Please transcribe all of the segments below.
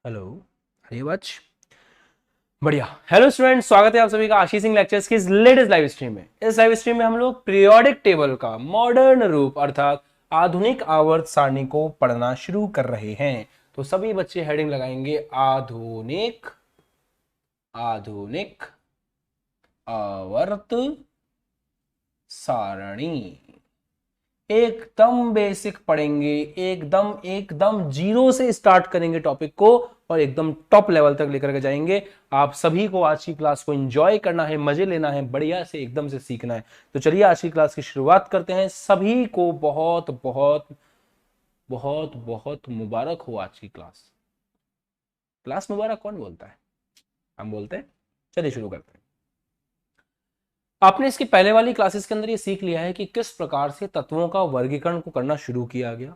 Hello. Harivansh. बढ़िया। Hello student, स्वागत है आप सभी का आशीष सिंह लेक्चर्स की इस लेटेस्ट लाइव स्ट्रीम में। इस लाइव स्ट्रीम में हम लोग पीरियोडिक टेबल का मॉडर्न रूप अर्थात आधुनिक आवर्त सारणी को पढ़ना शुरू कर रहे हैं। तो सभी बच्चे हेडिंग लगाएंगे आधुनिक आधुनिक आवर्त सारणी। एकदम बेसिक पढ़ेंगे, एकदम एकदम जीरो से स्टार्ट करेंगे टॉपिक को और एकदम टॉप लेवल तक लेकर के जाएंगे। आप सभी को आज की क्लास को एंजॉय करना है, मजे लेना है, बढ़िया से एकदम से सीखना है। तो चलिए आज की क्लास की शुरुआत करते हैं। सभी को बहुत बहुत बहुत बहुत मुबारक हो आज की क्लास। क्लास मुबारक कौन बोलता है? हम बोलते हैं। चलिए शुरू करते हैं। आपने इसकी पहले वाली क्लासेस के अंदर ये सीख लिया है कि किस प्रकार से तत्वों का वर्गीकरण को करना शुरू किया गया।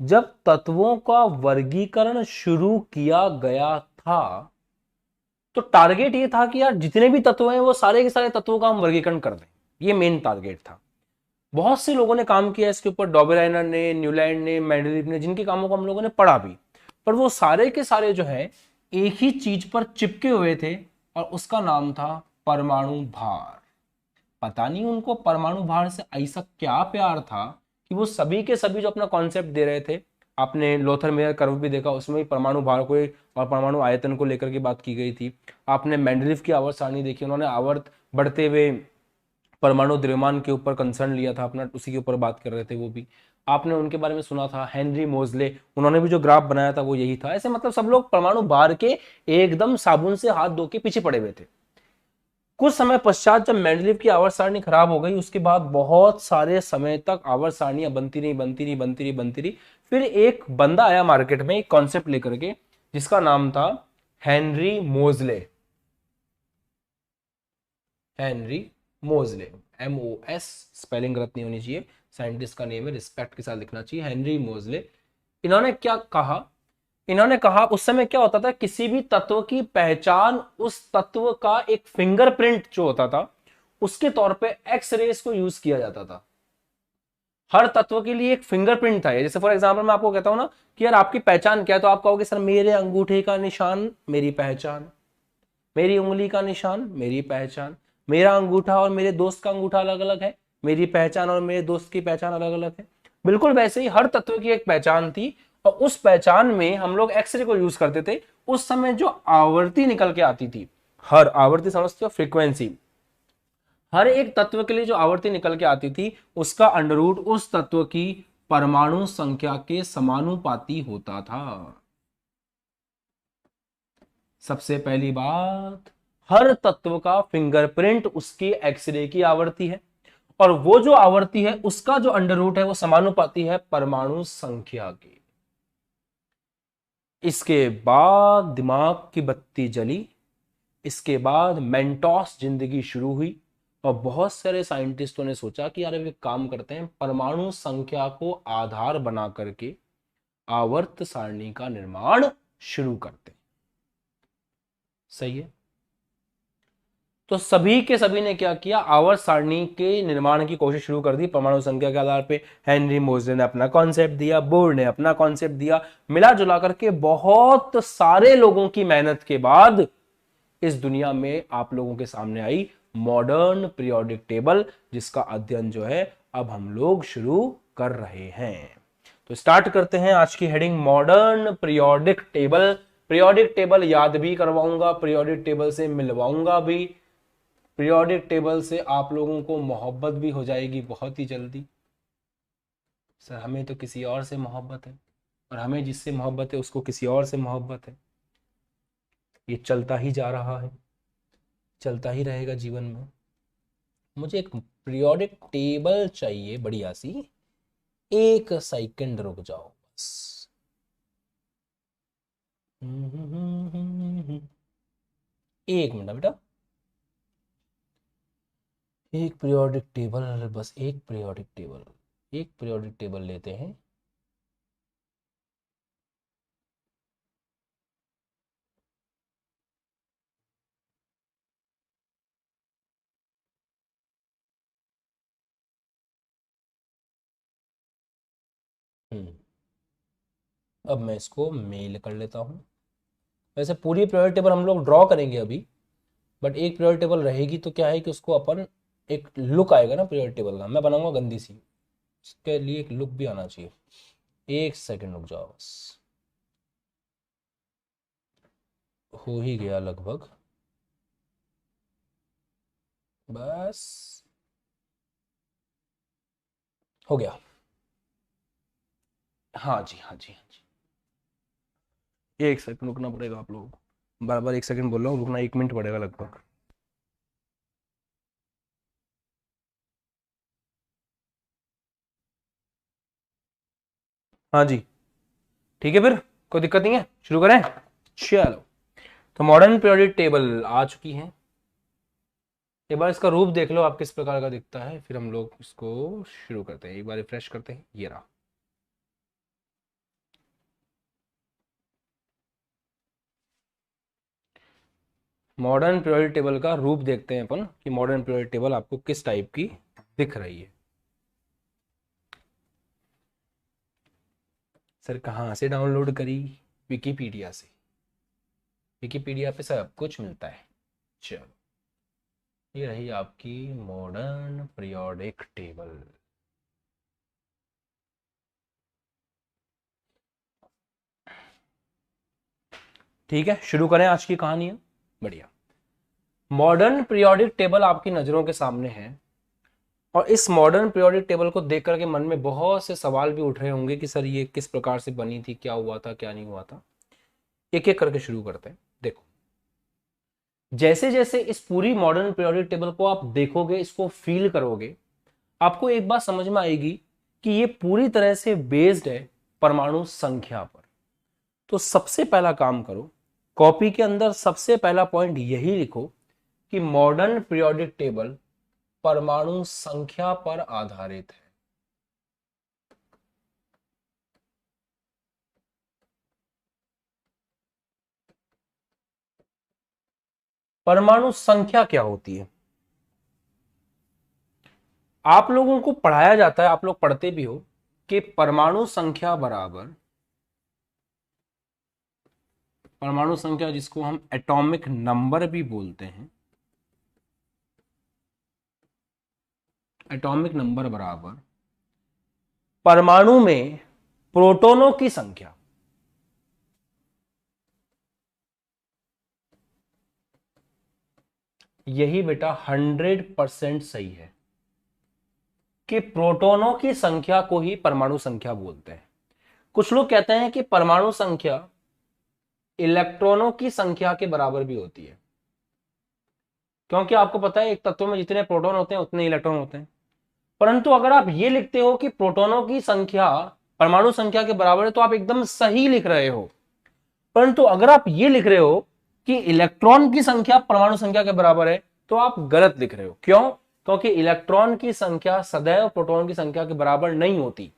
जब तत्वों का वर्गीकरण शुरू किया गया था तो टारगेट ये था कि यार जितने भी तत्व हैं वो सारे के सारे तत्वों का हम वर्गीकरण कर दें। ये मेन टारगेट था। बहुत से लोगों ने काम किया इसके ऊपर, डॉबेराइनर ने, न्यूलैंड ने, मेंडलीव ने, जिनके कामों को हम लोगों ने पढ़ा भी। पर वो सारे के सारे जो है एक ही चीज पर चिपके हुए थे और उसका नाम था परमाणु भार। पता नहीं उनको परमाणु भार से ऐसा क्या प्यार था कि वो सभी के सभी जो अपना कॉन्सेप्ट दे रहे थे। आपने लोथर मेयर कर्व भी देखा, उसमें भी परमाणु भार को और परमाणु आयतन को लेकर के बात की गई थी। आपने मेंडलीव की आवर्त सारणी देखी, उन्होंने आवर्त बढ़ते हुए परमाणु द्रव्यमान के ऊपर कंसर्न लिया था अपना, उसी के ऊपर बात कर रहे थे वो भी। आपने उनके बारे में सुना था, हेनरी मोजले, उन्होंने भी जो ग्राफ बनाया था वो यही था। ऐसे मतलब सब लोग परमाणु भार के एकदम साबुन से हाथ धो के पीछे पड़े हुए थे। कुछ समय पश्चात जब मेंडलीव की आवर्त सारणी खराब हो गई, उसके बाद बहुत सारे समय तक आवर्त सारणियां बनती रही बनती रही बनती रही बनती रही। फिर एक बंदा आया मार्केट में एक कॉन्सेप्ट लेकर के, जिसका नाम था हेनरी मोजले। हेनरी मोजले, MOS, स्पेलिंग गलत नहीं होनी चाहिए। साइंटिस्ट का नेम है, रिस्पेक्ट के साथ लिखना चाहिए, हेनरी मोजले। इन्होंने क्या कहा? इन्होंने कहा उस समय क्या होता था, किसी भी तत्व की पहचान उस तत्व का एक फिंगरप्रिंट जो होता था उसके तौर पे एक्स रेस को यूज किया जाता था। हर तत्व के लिए एक फिंगरप्रिंट था। जैसे फॉर एग्जांपल मैं आपको कहता हूं ना कि यार आपकी पहचान क्या है, तो आप कहोगे सर मेरे अंगूठे का निशान मेरी पहचान, मेरी उंगली का निशान मेरी पहचान, मेरा अंगूठा और मेरे दोस्त का अंगूठा अलग अलग है, मेरी पहचान और मेरे दोस्त की पहचान अलग अलग है। बिल्कुल वैसे ही हर तत्व की एक पहचान थी और उस पहचान में हम लोग एक्सरे को यूज करते थे। उस समय जो आवर्ती निकल के आती थी, हर आवर्ती समझते हो, फ्रीक्वेंसी, हर एक तत्व के लिए जो आवर्ती निकल के आती थी उसका अंडर रूट उस तत्व की परमाणु संख्या के समानुपाती होता था। सबसे पहली बात, हर तत्व का फिंगरप्रिंट उसकी एक्सरे की आवर्ती है और वो जो आवर्ती है उसका जो अंडर रूट है वो समानुपाती है परमाणु संख्या की। इसके बाद दिमाग की बत्ती जली। इसके बाद मेंटोस जिंदगी शुरू हुई और बहुत सारे साइंटिस्टों ने सोचा कि यार एक काम करते हैं, परमाणु संख्या को आधार बना करके आवर्त सारणी का निर्माण शुरू करते हैं। सही है। तो सभी के सभी ने क्या किया, आवर्त सारणी के निर्माण की कोशिश शुरू कर दी परमाणु संख्या के आधार पे। हेनरी मोजले ने अपना कॉन्सेप्ट दिया, बोर ने अपना कॉन्सेप्ट दिया, मिला जुला करके बहुत सारे लोगों की मेहनत के बाद इस दुनिया में आप लोगों के सामने आई मॉडर्न पीरियोडिक टेबल, जिसका अध्ययन जो है अब हम लोग शुरू कर रहे हैं। तो स्टार्ट करते हैं आज की heading, modern periodic table. Periodic table याद भी करवाऊंगा, पीरियोडिक टेबल से मिलवाऊंगा भी, पीरियोडिक टेबल से आप लोगों को मोहब्बत भी हो जाएगी बहुत ही जल्दी। सर हमें तो किसी और से मोहब्बत है और हमें जिससे मोहब्बत है उसको किसी और से मोहब्बत है। ये चलता ही जा रहा है, चलता ही रहेगा जीवन में। मुझे एक पीरियोडिक टेबल चाहिए बढ़िया सी। एक सेकंड रुक जाओ बस। एक मिनट बेटा। एक पीरियोडिक टेबल, बस एक पीरियोडिक टेबल, एक पीरियोडिक टेबल लेते हैं। हम्म अब मैं इसको मेल कर लेता हूँ। वैसे पूरी पीरियोडिक टेबल हम लोग ड्रॉ करेंगे अभी, बट एक पीरियोडिक टेबल रहेगी तो क्या है कि उसको अपन एक लुक आएगा ना पीरियोडिक टेबल का। मैं बनाऊंगा गंदी सी, इसके लिए एक लुक भी आना चाहिए। एक सेकंड रुक जाओ बस, हो ही गया लगभग, बस हो गया। हाँ जी, हाँ जी, हाँ जी, एक सेकंड रुकना पड़ेगा आप लोगों को, बार बार एक सेकंड बोल रहा हूँ, रुकना 1 मिनट पड़ेगा लगभग। हाँ जी, ठीक है, फिर कोई दिक्कत नहीं है, शुरू करें। चलो, तो मॉडर्न पीरियोडिक टेबल आ चुकी है। एक बार इसका रूप देख लो आप किस प्रकार का दिखता है, फिर हम लोग इसको शुरू करते हैं। एक बार रिफ्रेश करते हैं, ये रहा। मॉडर्न पीरियोडिक टेबल का रूप देखते हैं अपन कि मॉडर्न पीरियोडिक टेबल आपको किस टाइप की दिख रही है। सर कहाँ से डाउनलोड करी? विकीपीडिया से। विकीपीडिया पे सब कुछ मिलता है। चलो, ये रही आपकी मॉडर्न पीरियोडिक टेबल। ठीक है, शुरू करें आज की कहानी। बढ़िया। मॉडर्न पीरियोडिक टेबल आपकी नजरों के सामने है, और इस मॉडर्न पीरियोडिक टेबल को देख करके मन में बहुत से सवाल भी उठ रहे होंगे कि सर ये किस प्रकार से बनी थी, क्या हुआ था, क्या नहीं हुआ था। एक एक करके शुरू करते हैं। देखो, जैसे जैसे इस पूरी मॉडर्न पीरियोडिक टेबल को आप देखोगे, इसको फील करोगे, आपको एक बात समझ में आएगी कि ये पूरी तरह से बेस्ड है परमाणु संख्या पर। तो सबसे पहला काम करो, कॉपी के अंदर सबसे पहला पॉइंट यही लिखो कि मॉडर्न पीरियोडिक टेबल परमाणु संख्या पर आधारित है। परमाणु संख्या क्या होती है? आप लोगों को पढ़ाया जाता है, आप लोग पढ़ते भी हो कि परमाणु संख्या बराबर, परमाणु संख्या जिसको हम एटॉमिक नंबर भी बोलते हैं, एटॉमिक नंबर बराबर परमाणु में प्रोटॉनों की संख्या। यही बेटा 100% सही है कि प्रोटॉनों की संख्या को ही परमाणु संख्या बोलते हैं। कुछ लोग कहते हैं कि परमाणु संख्या इलेक्ट्रॉनों की संख्या के बराबर भी होती है, क्योंकि आपको पता है एक तत्व में जितने प्रोटॉन होते हैं उतने इलेक्ट्रॉन होते हैं। परंतु अगर आप ये लिखते हो कि प्रोटॉनों की संख्या परमाणु संख्या के बराबर है, तो आप एकदम सही लिख रहे हो। परंतु अगर आप ये लिख रहे हो कि इलेक्ट्रॉन की संख्या परमाणु संख्या के बराबर है, तो आप गलत लिख रहे हो। क्यों? क्योंकि इलेक्ट्रॉन की संख्या सदैव प्रोटॉन की संख्या के बराबर नहीं होती।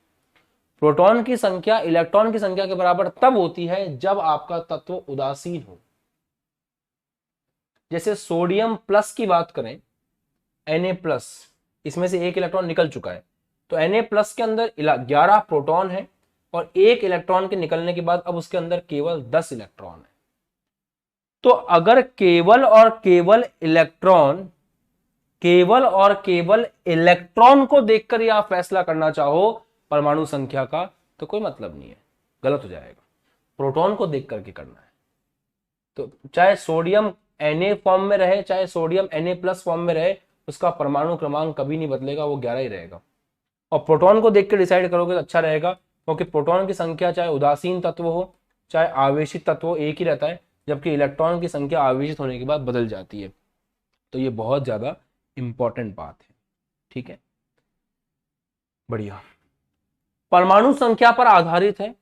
प्रोटॉन की संख्या इलेक्ट्रॉन की संख्या के बराबर तब होती है जब आपका तत्व उदासीन हो। जैसे सोडियम प्लस की बात करें, Na+, इसमें से एक इलेक्ट्रॉन निकल चुका है, तो Na+ के अंदर 11 प्रोटॉन है, और एक इलेक्ट्रॉन के निकलने के बाद अब उसके अंदर केवल 10 इलेक्ट्रॉन है। तो अगर केवल और केवल इलेक्ट्रॉन, केवल और केवल इलेक्ट्रॉन को देखकर ही आप फैसला करना चाहो परमाणु संख्या का, तो कोई मतलब नहीं है, गलत हो जाएगा। प्रोटॉन को देख करके करना है। तो चाहे सोडियम Na फॉर्म में रहे, चाहे सोडियम Na+ फॉर्म में रहे, उसका परमाणु क्रमांक कभी नहीं बदलेगा, वो 11 ही रहेगा। और प्रोटॉन को देख के डिसाइड करोगे तो अच्छा रहेगा, क्योंकि प्रोटॉन की संख्या चाहे उदासीन तत्व हो चाहे आवेशित तत्व हो, एक ही रहता है, जबकि इलेक्ट्रॉन की संख्या आवेशित होने के बाद बदल जाती है। तो ये बहुत ज्यादा इंपॉर्टेंट बात है। ठीक है, बढ़िया। परमाणु संख्या पर आधारित है,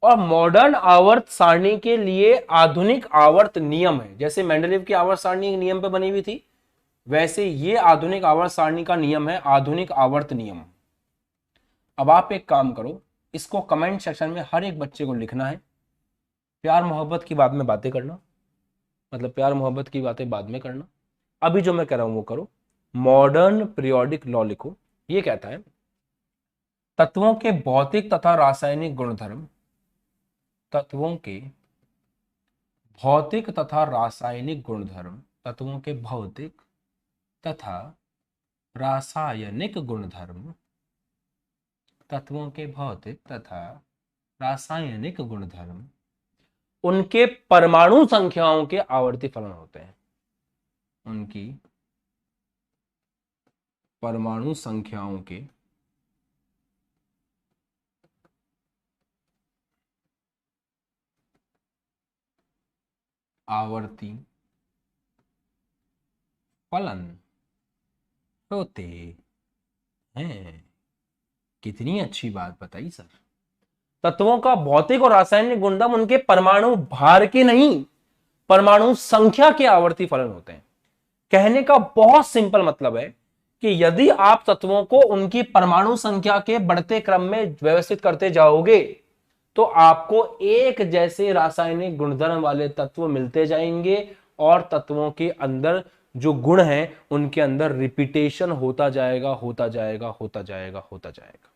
और मॉडर्न आवर्त सारणी के लिए आधुनिक आवर्त नियम है। जैसे मेंडलीव की आवर्त सारणी एक नियम पे बनी हुई थी, वैसे ये आधुनिक आवर्त सारणी का नियम है, आधुनिक आवर्त नियम। अब आप एक काम करो, इसको कमेंट सेक्शन में हर एक बच्चे को लिखना है। प्यार मोहब्बत की बाद में बातें करना, मतलब प्यार मोहब्बत की बातें बाद में करना, अभी जो मैं कह रहा हूं वो करो। मॉडर्न पीरियोडिक लॉ लिखो। ये कहता है तत्वों के भौतिक तथा रासायनिक गुणधर्म तत्वों के भौतिक तथा रासायनिक गुणधर्म, तत्वों के भौतिक तथा रासायनिक गुणधर्म, तत्वों के भौतिक तथा रासायनिक गुणधर्म उनके परमाणु संख्याओं के आवर्ती फलन होते हैं। उनकी परमाणु संख्याओं के आवर्ती फलन होते हैं। कितनी अच्छी बात बताई सर। तत्वों का भौतिक और रासायनिक गुणधर्म उनके परमाणु भार के नहीं, परमाणु संख्या के आवर्ती फलन होते हैं। कहने का बहुत सिंपल मतलब है कि यदि आप तत्वों को उनकी परमाणु संख्या के बढ़ते क्रम में व्यवस्थित करते जाओगे तो आपको एक जैसे रासायनिक गुणधर्म वाले तत्व मिलते जाएंगे और तत्वों के अंदर जो गुण हैं उनके अंदर रिपीटेशन होता जाएगा, होता जाएगा, होता जाएगा, होता जाएगा।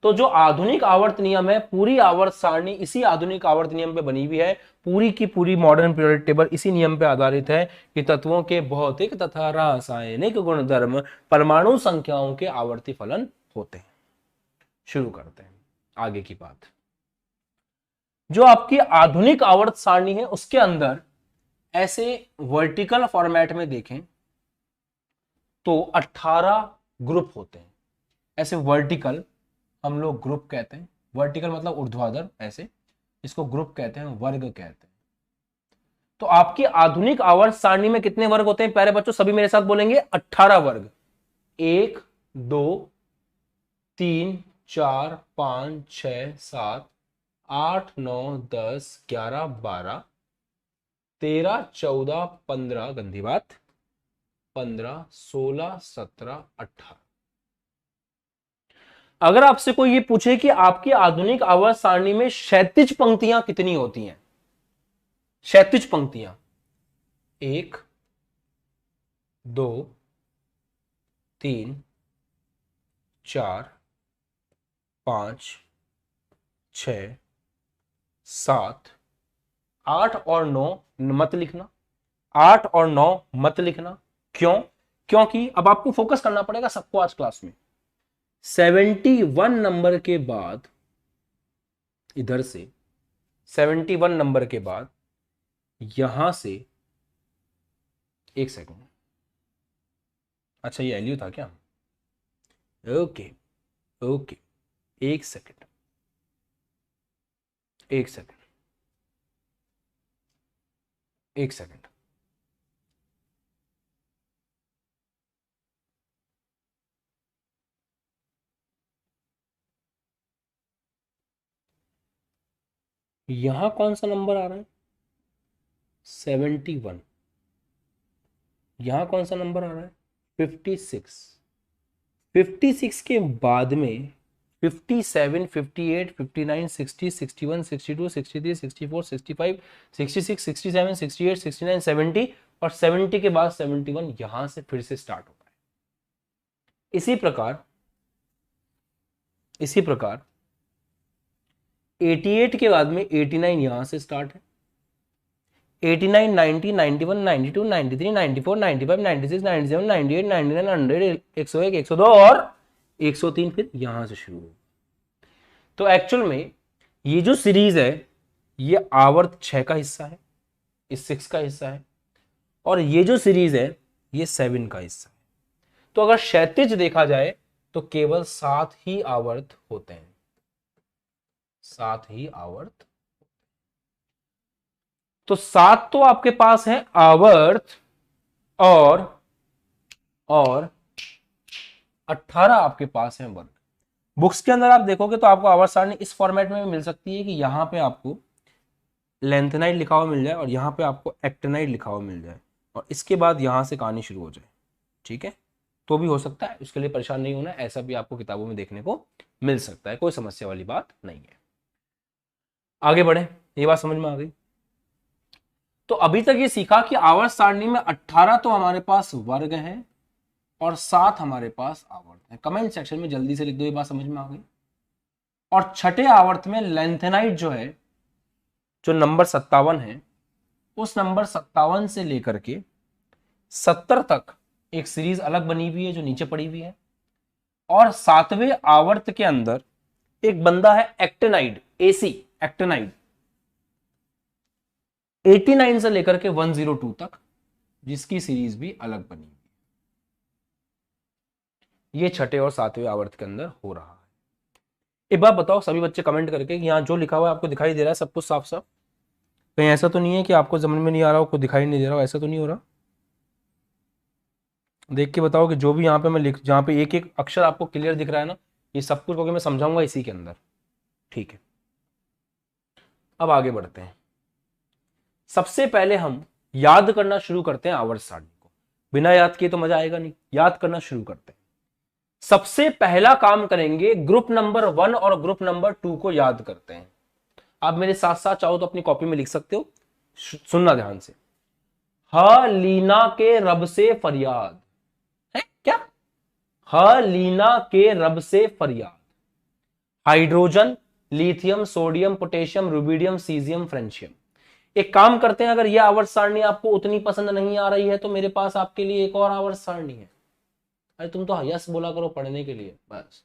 तो जो आधुनिक आवर्त नियम है, पूरी आवर्त सारणी इसी आधुनिक आवर्त नियम पे बनी हुई है। पूरी की पूरी मॉडर्न पीरियोडिक टेबल इसी नियम पे आधारित है कि तत्वों के भौतिक तथा रासायनिक गुणधर्म परमाणु संख्याओं के आवर्ती फलन होते हैं। शुरू करते हैं आगे की बात। जो आपकी आधुनिक आवर्त सारणी है उसके अंदर ऐसे वर्टिकल फॉर्मेट में देखें तो 18 ग्रुप होते हैं। ऐसे वर्टिकल हम लोग ग्रुप कहते हैं। वर्टिकल मतलब ऊर्ध्वाधर, ऐसे इसको ग्रुप कहते हैं, वर्ग कहते हैं। तो आपकी आधुनिक आवर्त सारणी में कितने वर्ग होते हैं प्यारे बच्चों? सभी मेरे साथ बोलेंगे 18 वर्ग। 1 2 3 4 5 6 7 8 9 10 11 12 13 14 15, गंदी बात, 15 16 17 18। अगर आपसे कोई ये पूछे कि आपकी आधुनिक आवर्त सारणी में क्षैतिज पंक्तियां कितनी होती हैं? क्षैतिज पंक्तियां 1 2 3 4 5 6 7 8 और 9 मत लिखना। 8 और 9 मत लिखना। क्यों? क्योंकि अब आपको फोकस करना पड़ेगा सबको आज क्लास में। 71 नंबर के बाद, इधर से 71 नंबर के बाद यहां से, एक सेकंड, अच्छा ये एलयू था क्या? ओके ओके, एक सेकंड, एक सेकंड, एक सेकंड। यहां कौन सा नंबर आ रहा है? 71। यहां कौन सा नंबर आ रहा है? 56। 56 के बाद में 57 58 59 60 61 62 63 64 65 66 67 68 69 70 और 70 के बाद 71 यहां से फिर से स्टार्ट होता है। इसी प्रकार 88 के बाद में 89 यहां से स्टार्ट है। 89 90 91 92 93 94 95 96 97 98 99 100 101 102 और 103 फिर यहां से शुरू हो। तो एक्चुअल में ये जो सीरीज है ये आवर्त 6 का हिस्सा है, इस 6 का हिस्सा है, और ये जो सीरीज है ये 7 का हिस्सा है। तो अगर क्षैतिज देखा जाए तो केवल 7 ही आवर्त होते हैं, 7 ही आवर्त। तो 7 तो आपके पास है आवर्त और 18 आपके पास है वर्ग। बुक्स के अंदर आप देखोगे तो आपको आवर्त सारणी इस फॉर्मेट में भी मिल सकती है कि यहां पे आपको लेंथेनाइड लिखा हुआ मिल जाए और यहां पे आपको एक्टेनाइड लिखा हुआ मिल जाए और इसके बाद यहां से कहानी शुरू हो जाए। ठीक है, तो भी हो सकता है, उसके लिए परेशान नहीं होना, ऐसा भी आपको किताबों में देखने को मिल सकता है, कोई समस्या वाली बात नहीं है। आगे बढ़े, ये बात समझ में आ गई? तो अभी तक ये सीखा कि आवर्त सारणी में 18 तो हमारे पास वर्ग हैं और 7 हमारे पास आवर्त है। कमेंट सेक्शन में जल्दी से लिख दो ये बात समझ में आ गई। और छठे आवर्त में लैंथेनाइट जो है, जो नंबर 57 है, उस नंबर 57 से लेकर के 70 तक एक सीरीज अलग बनी हुई है जो नीचे पड़ी हुई है। और 7वें आवर्त के अंदर एक बंदा है एक्टेनाइड, एसी एक्टेनाइड, 89 से लेकर के 102 तक, जिसकी सीरीज भी अलग बनी हुई है। ये छठे और 7वें आवर्त के अंदर हो रहा है। एक बात बताओ सभी बच्चे कमेंट करके कि यहाँ जो लिखा हुआ है आपको दिखाई दे रहा है सब कुछ साफ साफ? कहीं ऐसा तो नहीं है कि आपको समझ में नहीं आ रहा हो, कुछ दिखाई नहीं दे रहा हो, ऐसा तो नहीं हो रहा? देख के बताओ कि जो भी यहाँ पे मैं लिख, जहाँ पे एक एक अक्षर आपको क्लियर दिख रहा है ना, ये सब कुछ क्योंकि मैं समझाऊंगा इसी के अंदर। ठीक है, अब आगे बढ़ते हैं। सबसे पहले हम याद करना शुरू करते हैं आवर्त सारणी को। बिना याद किए तो मजा आएगा नहीं, याद करना शुरू करते हैं। सबसे पहला काम करेंगे, ग्रुप नंबर 1 और ग्रुप नंबर 2 को याद करते हैं। आप मेरे साथ साथ चाहो तो अपनी कॉपी में लिख सकते हो, सुनना ध्यान से। लीना के रब से फरियाद है क्या? लीना के रब से फरियाद। Hydrogen, lithium, sodium, potassium, rubidium, caesium, francium. एक काम करते हैं, अगर यह आवर्त सारणी आपको उतनी पसंद नहीं आ रही है तो मेरे पास आपके लिए एक और आवर्त सारणी है। अरे तुम तो यस बोला करो पढ़ने के लिए, बस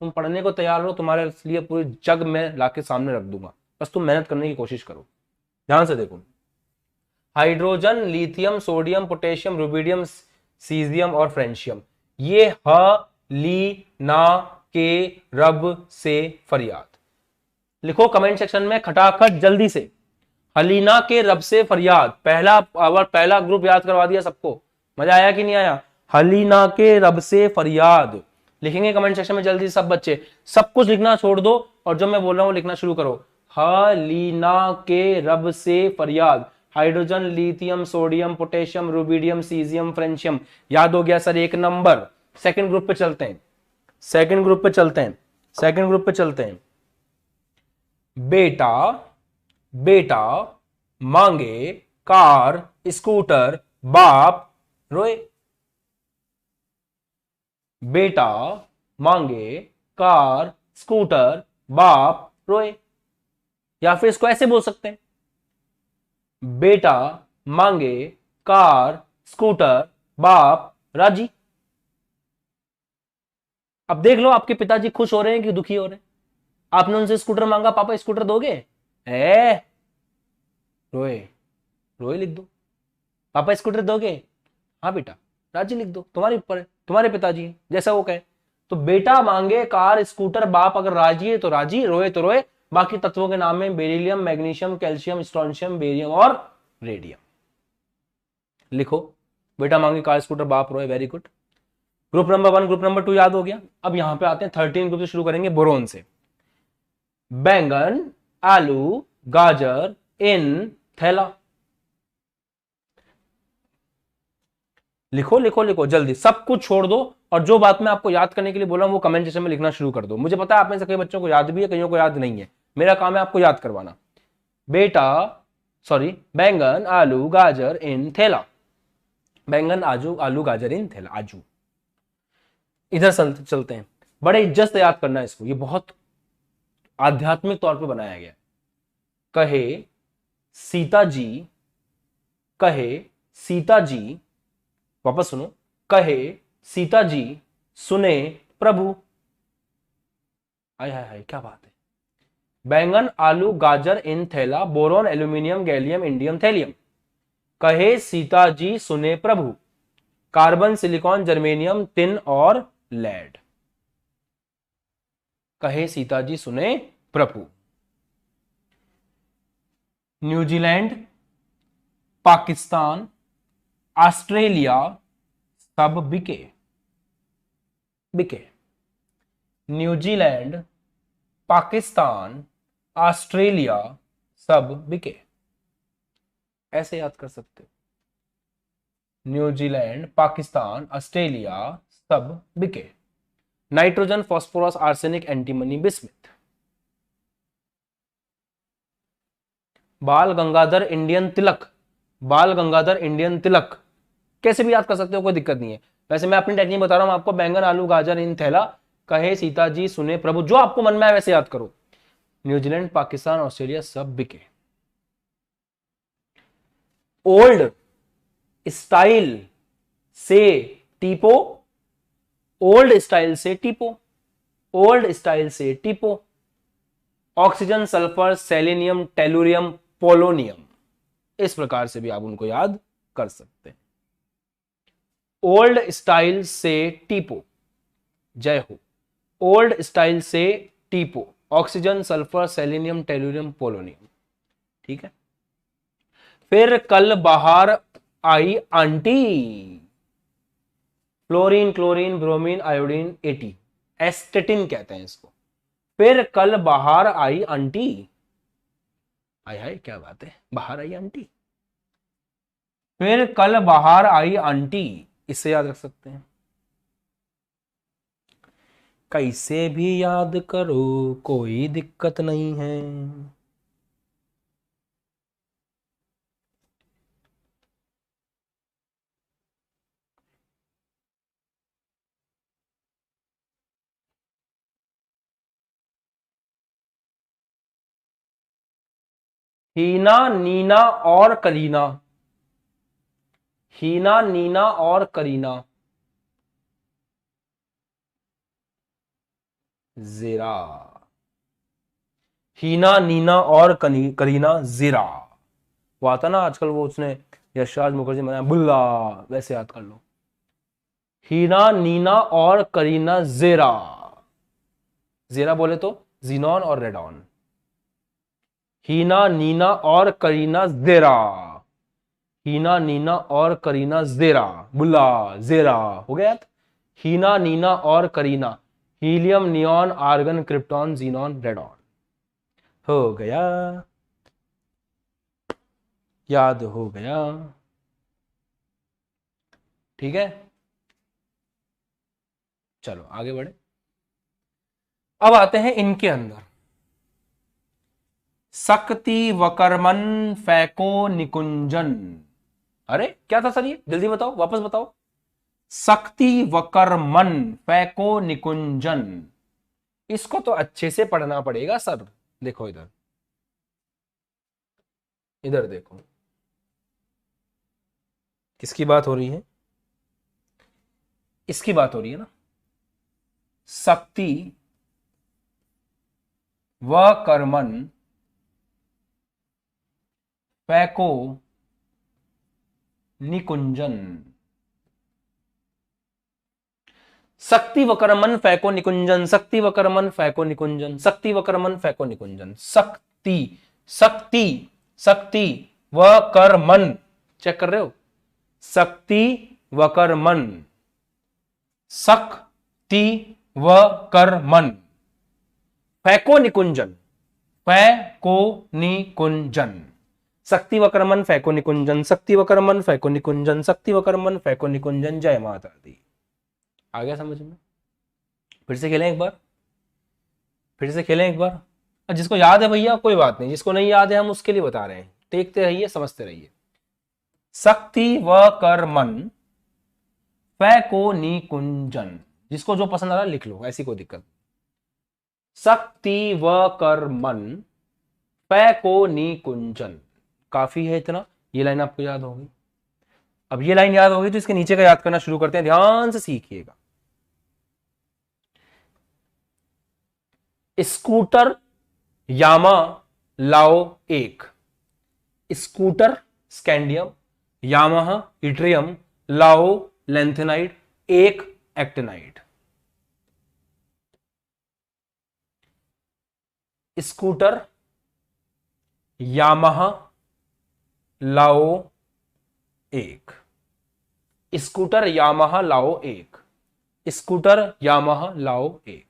तुम पढ़ने को तैयार हो, तुम्हारे लिए पूरे जग में लाके सामने रख दूंगा, बस तुम मेहनत करने की कोशिश करो। ध्यान से देखो, hydrogen, lithium, sodium, potassium, rubidium, caesium और फ्रेंशियम, ये ली ना के रब से फरियाद। लिखो कमेंट सेक्शन में खटाखट जल्दी से, हलीना के रब से फरियाद। पहला ग्रुप याद करवा दिया सबको, मजा आया कि नहीं आया? हलीना के रब से फरियाद लिखेंगे कमेंट सेक्शन में जल्दी सब बच्चे। सब कुछ लिखना छोड़ दो और जो मैं बोल रहा हूं लिखना शुरू करो। हलीना के रब से फरियाद। Hydrogen, lithium, sodium, potassium, rubidium, caesium, francium. याद हो गया सर, एक नंबर। सेकंड ग्रुप पे चलते हैं, सेकंड ग्रुप पे चलते हैं, सेकंड ग्रुप पे चलते हैं। बेटा बेटा मांगे कार स्कूटर, बाप रोए। बेटा मांगे कार स्कूटर, बाप रोए। या फिर इसको ऐसे बोल सकते हैं, बेटा मांगे कार स्कूटर, बाप राजी। अब देख लो आपके पिताजी खुश हो रहे हैं कि दुखी हो रहे हैं? आपने उनसे स्कूटर मांगा, पापा स्कूटर दोगे? रोए, रोए लिख दो। पापा स्कूटर दोगे? हाँ बेटा। राजी लिख दो, तुम्हारे ऊपर है, तुम्हारे पिताजी हैं, जैसा वो कहे। तो बेटा मांगे कार स्कूटर, बाप अगर राजी है तो राजी, रोए तो रोए। बाकी तत्वों के नाम में beryllium, magnesium, calcium, strontium, barium और रेडियम। लिखो, बेटा मांगे कार स्कूटर, बाप रोए। Very good. Group number 1, group number 2 याद हो गया। अब यहां पे आते हैं 13 ग्रुप से शुरू करेंगे, बोरोन से। बैंगन, आलू, गाजर इन थैला। लिखो लिखो लिखो जल्दी, सब कुछ छोड़ दो और जो बात मैं आपको याद करने के लिए बोला हूं वो कमेंट सेक्शन में लिखना शुरू कर दो। मुझे पता है आप में से कई बच्चों को याद भी है, कईयों को याद नहीं है। मेरा काम है आपको याद करवाना। बैंगन, आलू, गाजर इन थैला। बैंगन, आलू, गाजर इन थैला। आजू। इधर चलते हैं, बड़े इज्जत से याद करना है इसको, ये बहुत आध्यात्मिक तौर पे बनाया गया। कहे सीता जी, कहे सीता जी, वापस सुनो। कहे सीता जी सुने प्रभु। आय हाय हाय क्या बात है। बैंगन, आलू, गाजर इन थैला, boron, aluminium, gallium, indium, thallium. कहे सीता जी सुने प्रभु। कार्बन, सिलिकॉन, जर्मेनियम, टिन और लेड। कहे सीता जी सुने प्रभु। न्यूजीलैंड, पाकिस्तान, ऑस्ट्रेलिया सब बिके। बिके। न्यूजीलैंड, पाकिस्तान, ऑस्ट्रेलिया सब बिके। ऐसे याद कर सकते हो। न्यूजीलैंड, पाकिस्तान, ऑस्ट्रेलिया सब बिके। Nitrogen, phosphorus, arsenic, antimony, bismuth. बाल गंगाधर इंडियन तिलक। बाल गंगाधर इंडियन तिलक कैसे भी याद कर सकते हो, कोई दिक्कत नहीं है। वैसे मैं अपनी टेक्निक बता रहा हूं आपको। बैंगन, आलू, गाजर इन थैला, कहे सीता जी सुने प्रभु, जो आपको मन में आए वैसे याद करो। न्यूजीलैंड, पाकिस्तान, ऑस्ट्रेलिया सब बिके। ओल्ड स्टाइल से टीपो, ओल्ड स्टाइल से टीपो, ओल्ड स्टाइल से टीपो। Oxygen, sulphur, selenium, tellurium, polonium, इस प्रकार से भी आप उनको याद कर सकते हैं। ओल्ड स्टाइल से टीपो, जय हो। ओल्ड स्टाइल से टीपो, oxygen, sulphur, selenium, tellurium, polonium. ठीक है। फिर कल बाहर आई aunty, fluorine, chlorine, bromine, iodine, AT, astatine कहते हैं इसको। फिर कल बाहर आई आंटी, हाय हाय क्या बात है, बाहर आई आंटी। फिर कल बाहर आई आंटी, इसे याद रख सकते हैं। कैसे भी याद करो कोई दिक्कत नहीं है। हीना, नीना और करीना, हीना, नीना और करीना, जीरा। हीना, नीना और करीना, जीरा। वो आता ना आजकल, वो उसने यशराज मुखर्जी बनाया बुल्ला, वैसे याद कर लो। हीना, नीना और करीना, जीरा। जीरा बोले तो जीनॉन और रेडॉन। हीना, नीना और करीना, जीरा। हीना, नीना और करीना, जेरा, बुल्ला, जेरा हो गया। हीना, नीना और Kareena, helium, neon, argon, krypton, xenon, radon. हो गया, याद हो गया। ठीक है, चलो आगे बढ़े। अब आते हैं इनके अंदर। शक्ति, वकरमन, फैको, निकुंजन। अरे क्या था सर ये, जल्दी बताओ, वापस बताओ। शक्ति, वकरमन, फैको, निकुंजन, इसको तो अच्छे से पढ़ना पड़ेगा सर। देखो इधर, इधर देखो, किसकी बात हो रही है, इसकी बात हो रही है ना। शक्ति व कर्मन फैको निकुंजन। शक्ति वकरमन फैको निकुंजन, शक्ति वकरमन फैको निकुंजन, शक्ति वकरमन फैको निकुंजन। शक्ति, शक्ति, शक्ति वकरमन, चेक कर रहे हो, शक्ति वकरमन, शक्ति वकरमन, फैको निकुंजन, फैको निकुंजन। शक्ति वकरमन फैको निकुंजन, शक्ति वकरमन फैको निकुंजन, शक्ति वकरमन फैको निकुंजन। जय माता दी। आ गया समझ में? फिर से खेलें एक बार, फिर से खेलें एक बार। जिसको याद है भैया कोई बात नहीं, जिसको नहीं याद है हम उसके लिए बता रहे हैं, देखते रहिए, समझते रहिए। शक्ति व कर्मन फैको निकुंजन, जिसको जो पसंद आ रहा है लिख लो, ऐसी कोई दिक्कत। शक्ति व कर्मन फैको निकुंजन, काफी है इतना, ये लाइन आपको याद होगी। अब ये लाइन याद होगी तो इसके नीचे का याद करना शुरू करते हैं, ध्यान से सीखिएगा। स्कूटर, यामा, लाओ, एक। स्कूटर स्कैंडियम, यामाहा इट्रियम, लाओ लेंथेनाइड, एक एक्टिनाइड। स्कूटर, यामाहा, लाओ, एक। स्कूटर, यामाहा, लाओ, एक। स्कूटर, यामाहा, लाओ, एक।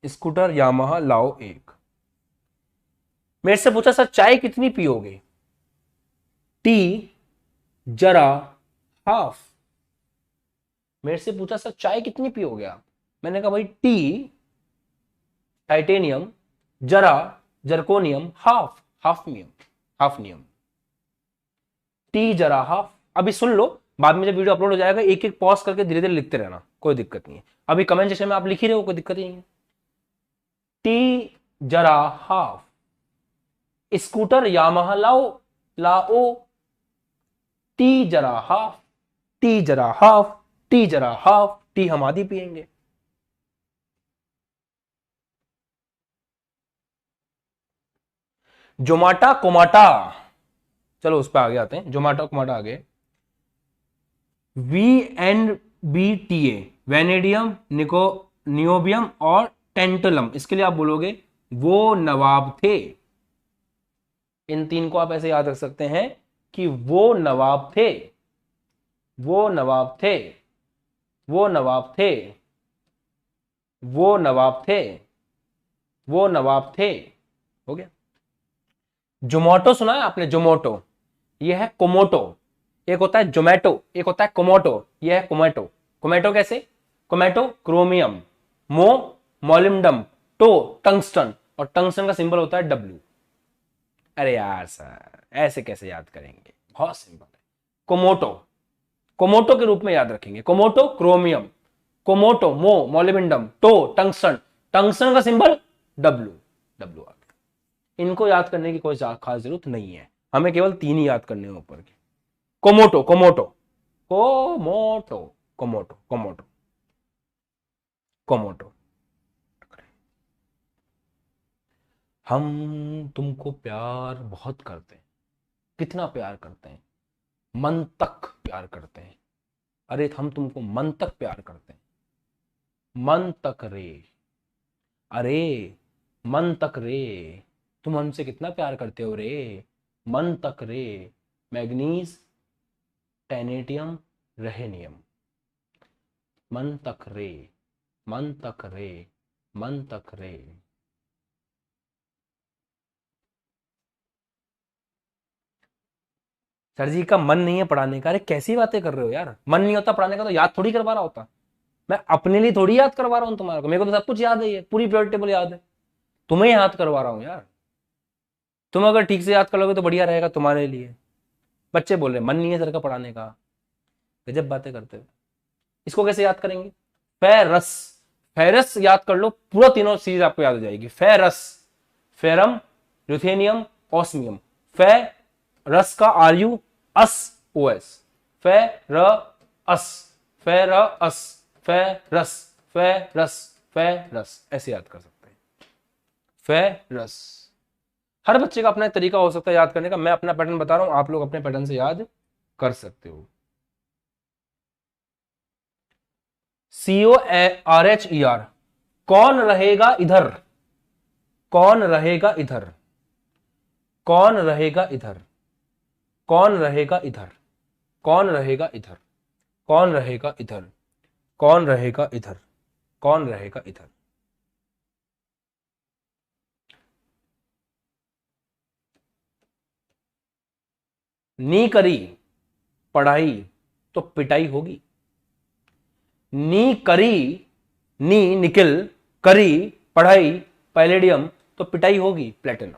स्कूटर, यामाहा, लाओ, एक। मेरे से पूछा सर चाय कितनी पियोगे? टी जरा हाफ। मेरे से पूछा सर चाय कितनी पियोगे आप? मैंने कहा भाई टी टाइटेनियम, जरा zirconium, half hafnium, hafnium. T जरा हाफ। अभी सुन लो, बाद में जब वीडियो अपलोड हो जाएगा एक एक पॉज करके धीरे धीरे लिखते रहना, कोई दिक्कत नहीं है। अभी कमेंट सेक्शन में आप लिख ही रहे हो, कोई दिक्कत ही नहीं है। टी जरा हाफ, स्कूटर यामाहा लाओ लाओ, टी जरा हाफ, टी जरा हाफ, टी जरा हाफ, टी हम आधी पिएंगे। जोमाटा कोमाटा, चलो उस पर आगे आते हैं, जोमाटा कोमाटा आगे। V and B T A, vanadium, निको, नियोबियम और टेंटलम, इसके लिए आप बोलोगे वो नवाब थे। इन तीन को आप ऐसे याद रख सकते हैं कि वो नवाब थे, वो नवाब थे, वो नवाब थे, वो नवाब थे, वो नवाब थे। हो गया। जोमोटो सुना है आपने? जोमोटो, ये है कोमोटो। एक होता है जोमेटो, एक होता है कोमोटो, ये है कोमेटो। कोमेटो कैसे? कोमेटो क्रोमियम, मो मोलिब्डम, टो टंगस्टन, और टंगस्टन का सिंबल होता है डब्ल्यू। अरे यार सर, ऐसे कैसे याद करेंगे? बहुत सिंपल है। कोमोटो, कोमोटो के रूप में याद रखेंगे। कोमोटो क्रोमियम, कोमोटो मो मोलिब्डम, टो टंगस्टन, टंगस्टन का सिंबल डब्ल्यू, डब्ल्यू आ गया। इनको याद करने की कोई खास जरूरत नहीं है, हमें केवल तीन ही याद करने हैं ऊपर के। कोमोटो कोमोटो कोमोटो कोमोटो कोमोटो कोमोटो। हम तुमको प्यार बहुत करते हैं। कितना प्यार करते हैं? मन तक प्यार करते हैं। अरे हम तुमको मन तक प्यार करते हैं। मन तक रे, अरे मन तक रे, तुम हमसे कितना प्यार करते हो रे, मन तक रे। मैग्नीज, टेनेटियम, रहेनियम, मन तक रे, मन तक रे, मन तक रे। सर जी का मन नहीं है पढ़ाने का? अरे कैसी बातें कर रहे हो यार, मन नहीं होता पढ़ाने का तो याद थोड़ी करवा रहा होता। मैं अपने लिए थोड़ी याद करवा रहा हूँ तुम्हारे को, मेरे को तो सब कुछ याद है, ये पूरी पीरियड टेबल याद है, तुम्हें याद करवा रहा हूँ यार। तुम अगर ठीक से याद कर लोगे तो बढ़िया रहेगा तुम्हारे लिए। बच्चे बोल रहे मन नहीं है सर का पढ़ाने का, गजब बातें करते हो। इसको कैसे याद करेंगे? फेरस, फेरस याद कर लो, पूरा तीनों चीज आपको याद हो जाएगी। Ferrous, ferrum, ruthenium, osmium. Ferrous का आर यू अस ओ एस, फे र अस, फे र अस, फे रस, फे रस, फे रस, ऐसे याद कर सकते हैं। फे रस। हर बच्चे का अपना तरीका हो सकता है याद करने का, मैं अपना पैटर्न बता रहा हूं, आप लोग अपने पैटर्न से याद कर सकते हो। CO R H E R, कौन रहेगा इधर, कौन रहेगा इधर, कौन रहेगा इधर, कौन रहेगा इधर, कौन रहेगा इधर, कौन रहेगा इधर, कौन रहेगा इधर, कौन रहेगा इधर। नी करी पढ़ाई तो पिटाई होगी। नी करी, नी निकिल, करी पढ़ाई पैलेडियम, तो पिटाई होगी प्लेटिनम।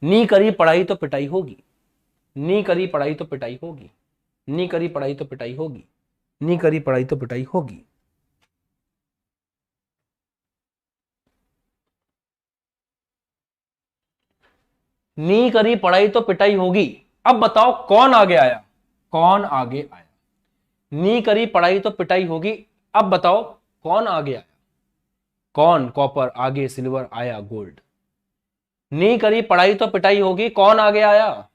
नी करी पढ़ाई तो पिटाई होगी, नी करी पढ़ाई तो पिटाई होगी, नी करी पढ़ाई तो पिटाई होगी, नी करी पढ़ाई तो पिटाई होगी। नी करी पढ़ाई तो पिटाई होगी। अब बताओ कौन आगे आया, कौन आगे आया? नी करी पढ़ाई तो पिटाई होगी, अब बताओ कौन आगे आया? कौन? कॉपर, आगे सिल्वर, आया गोल्ड। नी करी पढ़ाई तो पिटाई होगी, कौन आगे आया?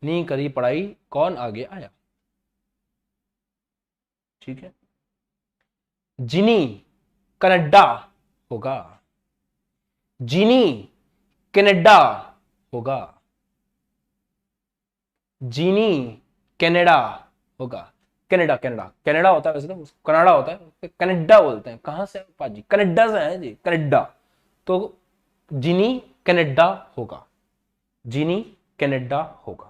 नी करी पढ़ाई, कौन आगे आया? ठीक है। जिनी कनाडा होगा, जिनी कनाडा होगा, जिनी कनाडा होगा। कनाडा, कनाडा, कनाडा होता है वैसे तो, कनाडा होता है, कनाडा बोलते हैं। कहां से पाजी? कनाडा से है जी, कनाडा। तो जिनी कनाडा होगा, जिनी कनाडा होगा।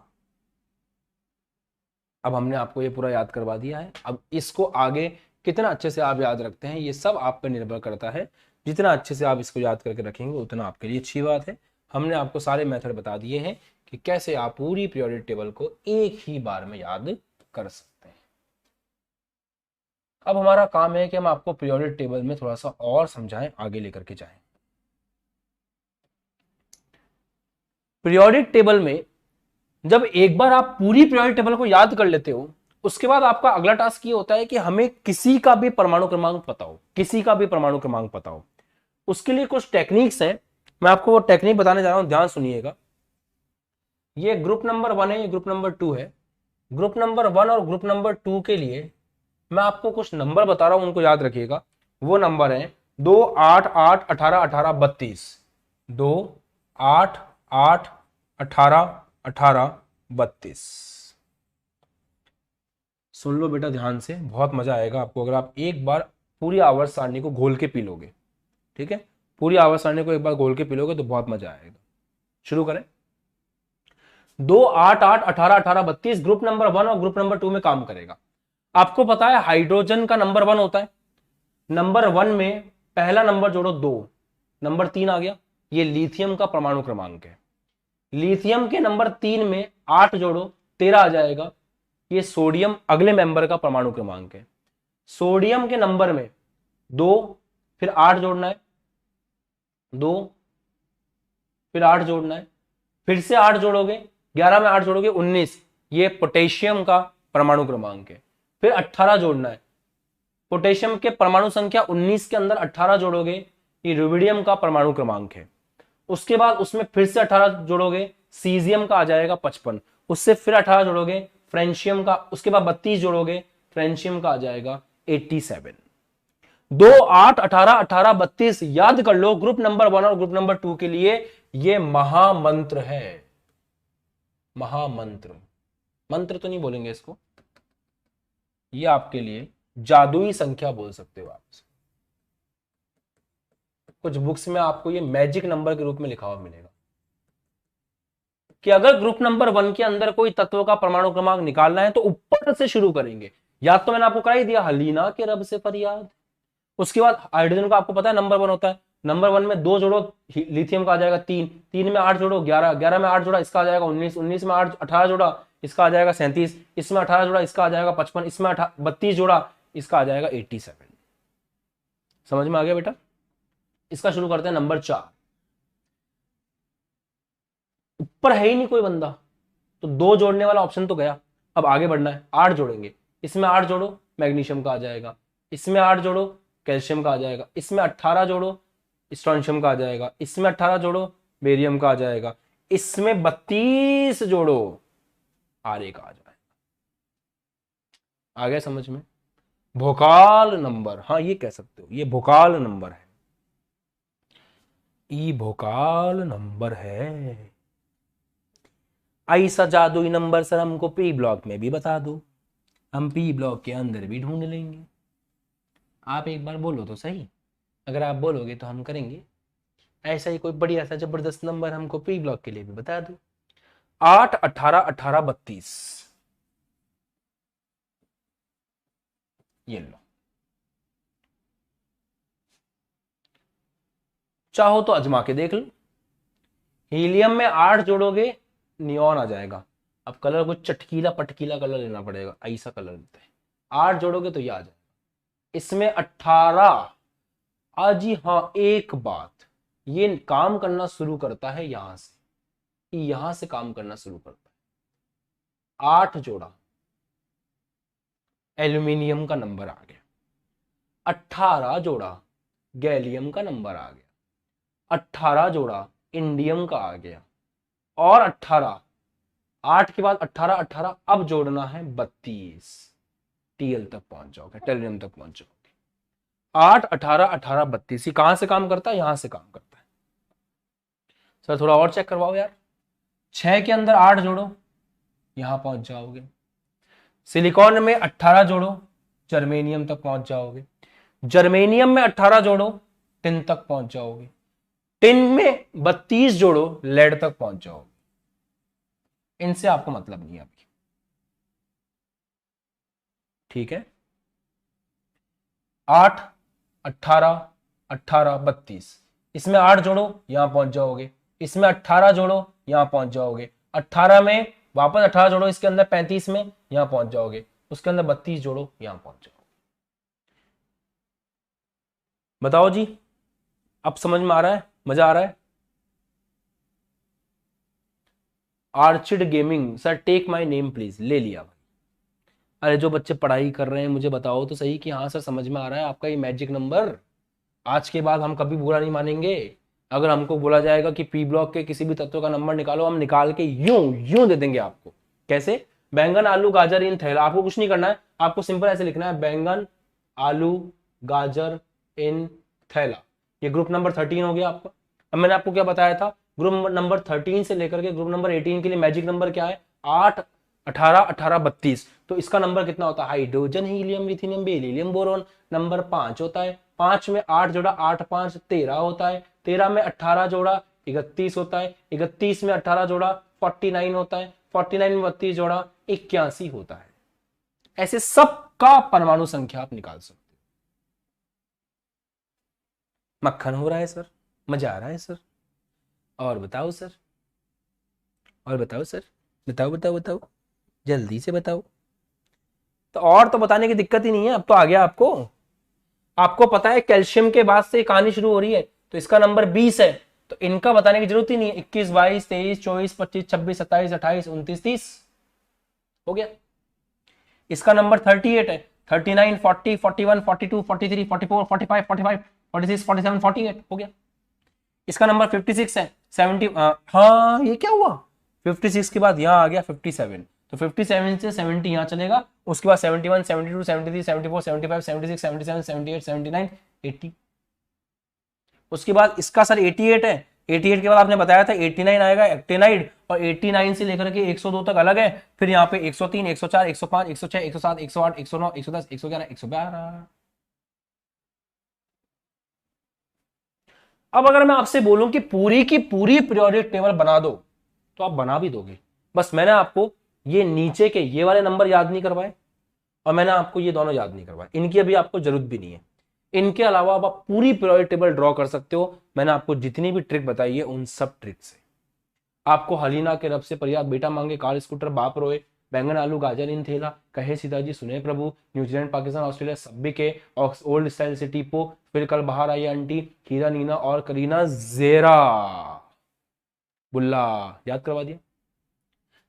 अब हमने आपको ये पूरा याद करवा दिया है। अब इसको आगे कितना अच्छे से आप याद रखते हैं ये सब आप पर निर्भर करता है। जितना अच्छे से आप इसको याद करके रखेंगे उतना आपके लिए अच्छी बात है। हमने आपको सारे मेथड बता दिए हैं कि कैसे आप पूरी पीरियोडिक टेबल को एक ही बार में याद कर सकते हैं। अब हमारा काम है कि हम आपको पीरियोडिक टेबल में थोड़ा सा और समझाएं, आगे लेकर के जाएं। पीरियोडिक टेबल में जब एक बार आप पूरी पीरियोडिक टेबल को याद कर लेते हो, उसके बाद आपका अगला टास्क ये होता है कि हमें किसी का भी परमाणु क्रमांक पता हो, किसी का भी परमाणु क्रमांक पता हो। उसके लिए कुछ टेक्निक्स हैं, मैं आपको वो टेक्निक बताने जा रहा हूं, ध्यान सुनिएगा। ये ग्रुप नंबर 1 है, ये ग्रुप नंबर 2 है। ग्रुप नंबर 1 और ग्रुप नंबर 2 के लिए मैं आपको कुछ नंबर बता रहा हूं, उनको याद रखिएगा। वो नंबर है 2, 8, 8, 18, 18, 32। 2, 8, 8, 18, 18, 32। सुन लो बेटा ध्यान से, बहुत मजा आएगा आपको अगर आप एक बार पूरी आवर्त सारणी को घोल के पी लोगे। ठीक है, पूरी आवर्त सारणी को एक बार घोल के पी लोगे तो बहुत मजा आएगा। शुरू करें। 2, 8, 8, 18, 18, 32 ग्रुप नंबर 1 और ग्रुप नंबर 2 में काम करेगा। आपको पता है हाइड्रोजन का नंबर 1 होता है। नंबर 1 में पहला नंबर जोड़ो 2, नंबर 3 आ गया, ये लिथियम का परमाणु क्रमांक है। लिथियम के नंबर 3 में 8 जोड़ो, 13 आ जाएगा, ये सोडियम अगले मेंबर का परमाणु क्रमांक है। सोडियम के नंबर में 2, फिर 8 जोड़ना है, 2 फिर 8 जोड़ना है, फिर से 8 जोड़ोगे, 11 में 8 जोड़ोगे 19, ये पोटेशियम का परमाणु क्रमांक है। फिर 18 जोड़ना है, पोटेशियम के परमाणु संख्या 19 के अंदर 18 जोड़ोगे, ये रुबिडियम का परमाणु क्रमांक है। उसके बाद उसमें फिर से 18 जोड़ोगे, सीजियम का आ जाएगा 55, उससे फिर 18 जोड़ोगे फ्रेंशियम का, उसके बाद 32 जोड़ोगे फ्रेंशियम का आ जाएगा 87। 2, 8, 18, 18, 32 याद कर लो ग्रुप नंबर 1 और ग्रुप नंबर 2 के लिए। ये महामंत्र है, महामंत्र। मंत्र तो नहीं बोलेंगे इसको, ये आपके लिए जादुई संख्या बोल सकते हो आप। कुछ बुक्स में आपको ये मैजिक नंबर के रूप में लिखा हुआ मिलेगा कि अगर ग्रुप नंबर 1 के अंदर कोई तत्व का परमाणु क्रमांक निकालना है तो ऊपर से शुरू करेंगे। याद तो मैंने आपको करा ही दिया, हलीना के रब से फरियाद। उसके बाद हाइड्रोजन का आपको पता है नंबर 1 होता है। नंबर 1 में 2 जोड़ो, लिथियम का आ जाएगा 3, 3 में 8 जोड़ो 11, 11 में 8 जोड़ा इसका आ जाएगा 19, 19 में 8 18 जोड़ा इसका आ जाएगा 37, इसमें 18 जोड़ा इसका आ जाएगा 55, इसमें 32 जोड़ा इसका आ जाएगा 87। समझ में आ गया बेटा? इसका शुरू करते हैं नंबर 4। ऊपर है ही नहीं कोई बंदा, तो 2 जोड़ने वाला ऑप्शन तो गया, अब आगे बढ़ना है। 8 जोड़ेंगे, इसमें 8 जोड़ो मैग्नीशियम का आ जाएगा, इसमें 8 जोड़ो कैल्शियम का आ जाएगा, इसमें 18 जोड़ो स्ट्रोंशियम का आ जाएगा, इसमें 18 जोड़ो बेरियम का आ जाएगा, इसमें 32 जोड़ो आर्य का आ जाएगा। आ गया समझ में? भोकाल नंबर, हाँ ये कह सकते हो, ये भोकाल नंबर है, ये भोकाल नंबर है। ऐसा जादुई नंबर सर हमको पी ब्लॉक में भी बता दो, हम पी ब्लॉक के अंदर भी ढूंढ लेंगे। आप एक बार बोलो तो सही, अगर आप बोलोगे तो हम करेंगे। ऐसा ही कोई बढ़िया सा जबरदस्त नंबर हमको पी ब्लॉक के लिए भी बता दो। 8, 18, 18, 32 ये लो, चाहो तो अजमा के देख लो। हीलियम में 8 जोड़ोगे नियॉन आ जाएगा। अब कलर कुछ चटकीला पटकीला कलर लेना पड़ेगा, ऐसा कलर लेते हैं। 8 जोड़ोगे तो ये आ जाएगा। इसमें 18, जी हाँ एक बात, ये काम करना शुरू करता है यहां से, यहां से काम करना शुरू करता है। 8 जोड़ा एल्यूमिनियम का नंबर आ गया, 18 जोड़ा गैलियम का नंबर आ गया, 18 जोड़ा इंडियम का आ गया, और 18, 8 के बाद 18, 18 अब जोड़ना है 32, टीएल तक पहुंच जाओगे, टेलियम तक पहुंच जाओगे। 8, 18, 18, 32 कहां से काम करता है? यहां से काम करता है। सर थोड़ा और चेक करवाओ यार। 6 के अंदर 8 जोड़ो, यहां पहुंच जाओगे। सिलिकॉन में 18 जोड़ो, जर्मेनियम तक पहुंच जाओगे। जर्मेनियम में 18 जोड़ो, टिन तक पहुंच जाओगे। टिन में 32 जोड़ो, लेड तक पहुंच जाओगे। इनसे आपको मतलब नहीं है अभी, ठीक है? 8, 18, 18, 32 इसमें 8 जोड़ो, यहां पहुंच जाओगे। इसमें 18 जोड़ो, यहां पहुंच जाओगे। 18 में वापस 18 जोड़ो, इसके अंदर 35 में यहां पहुंच जाओगे। उसके अंदर 32 जोड़ो, यहां पहुंच जाओगे। बताओ जी, अब समझ में आ रहा है, मजा आ रहा है? Orchid gaming sir, take my name please, ले लिया भाई। अरे जो बच्चे पढ़ाई कर रहे हैं मुझे बताओ तो सही कि हाँ सर समझ में आ रहा है आपका ये मैजिक नंबर। आज के बाद हम कभी बुरा नहीं मानेंगे। अगर हमको बोला जाएगा कि पी ब्लॉक के किसी भी तत्व का नंबर निकालो, हम निकाल के यूं यूं दे देंगे आपको। कैसे? बैंगन आलू गाजर इन थैला। आपको कुछ नहीं करना है, आपको सिंपल ऐसे लिखना है, बैंगन आलू गाजर इन थैला। ये ग्रुप नंबर 13 हो गया आपका। अब मैंने आपको क्या बताया था, ग्रुप नंबर 13 से लेकर के ग्रुप नंबर 18 के लिए मैजिक नंबर क्या है? 8 18 18 32। तो इसका नंबर कितना होता है? Hydrogen helium lithium beryllium boron number 5 होता है। 5 में 8 जोड़ा 8 5 13 होता है। 13 में 18 जोड़ा 31 होता है। 31 में 18 जोड़ा 49 होता है। 49 में 32 जोड़ा 81 होता है। ऐसे सबका परमाणु संख्या आप निकाल सकते हो। मक्खन हो रहा है सर, मजा आ रहा है सर। और बताओ सर, और बताओ सर, बताओ बताओ बताओ, जल्दी से बताओ। तो और तो बताने की दिक्कत ही नहीं है, अब तो आ गया आपको। आपको पता है कैल्शियम के बाद से कहानी शुरू हो रही है, तो इसका नंबर 20 है, तो इनका बताने की जरूरत ही नहीं है। 21 22 23 24 25 26 27 28 29 30 हो गया। इसका नंबर 38 है। 39 40 41 42 43 44 45 45 46 47 48 हो गया। इसका नंबर 56 है। 70 हाँ ये क्या हुआ, 56 के बाद यहाँ आ गया 57, तो 57 से 70 यहाँ चलेगा, उसके बाद 71 72 73 74 75 76 77 78 79 80। उसके बाद इसका सर 88 है। 88 के बाद आपने बताया था 89 आएगा, एक्टेनाइड, और 89 से लेकर के 102 तक अलग है। फिर यहाँ पे 103 104 105 106 107 108 109 110 111 112। अब अगर मैं आपसे बोलूं कि पूरी की पूरी पीरियोडिक टेबल बना दो, तो आप बना भी दोगे। बस मैंने आपको ये नीचे के ये वाले नंबर याद नहीं करवाए, और मैंने आपको ये दोनों याद नहीं करवाए, इनकी अभी आपको जरूरत भी नहीं है। इनके अलावा अब आप पूरी पीरियोडिक टेबल ड्रॉ कर सकते हो। मैंने आपको जितनी भी ट्रिक बताई है उन सब ट्रिक से। आपको हलीना के रब से पर्याप्त बेटा मांगे कार स्कूटर बाप रोए, बैंगन आलू गाजर इन थेला, कहे सीताजी सुने प्रभु, न्यूजीलैंड पाकिस्तान ऑस्ट्रेलिया सभी के, ओल्ड स्टाइल से टीपो, फिर कल बाहर आई आंटी, हीरा नीना और करीना जेरा, बुल्ला याद करवा दिया।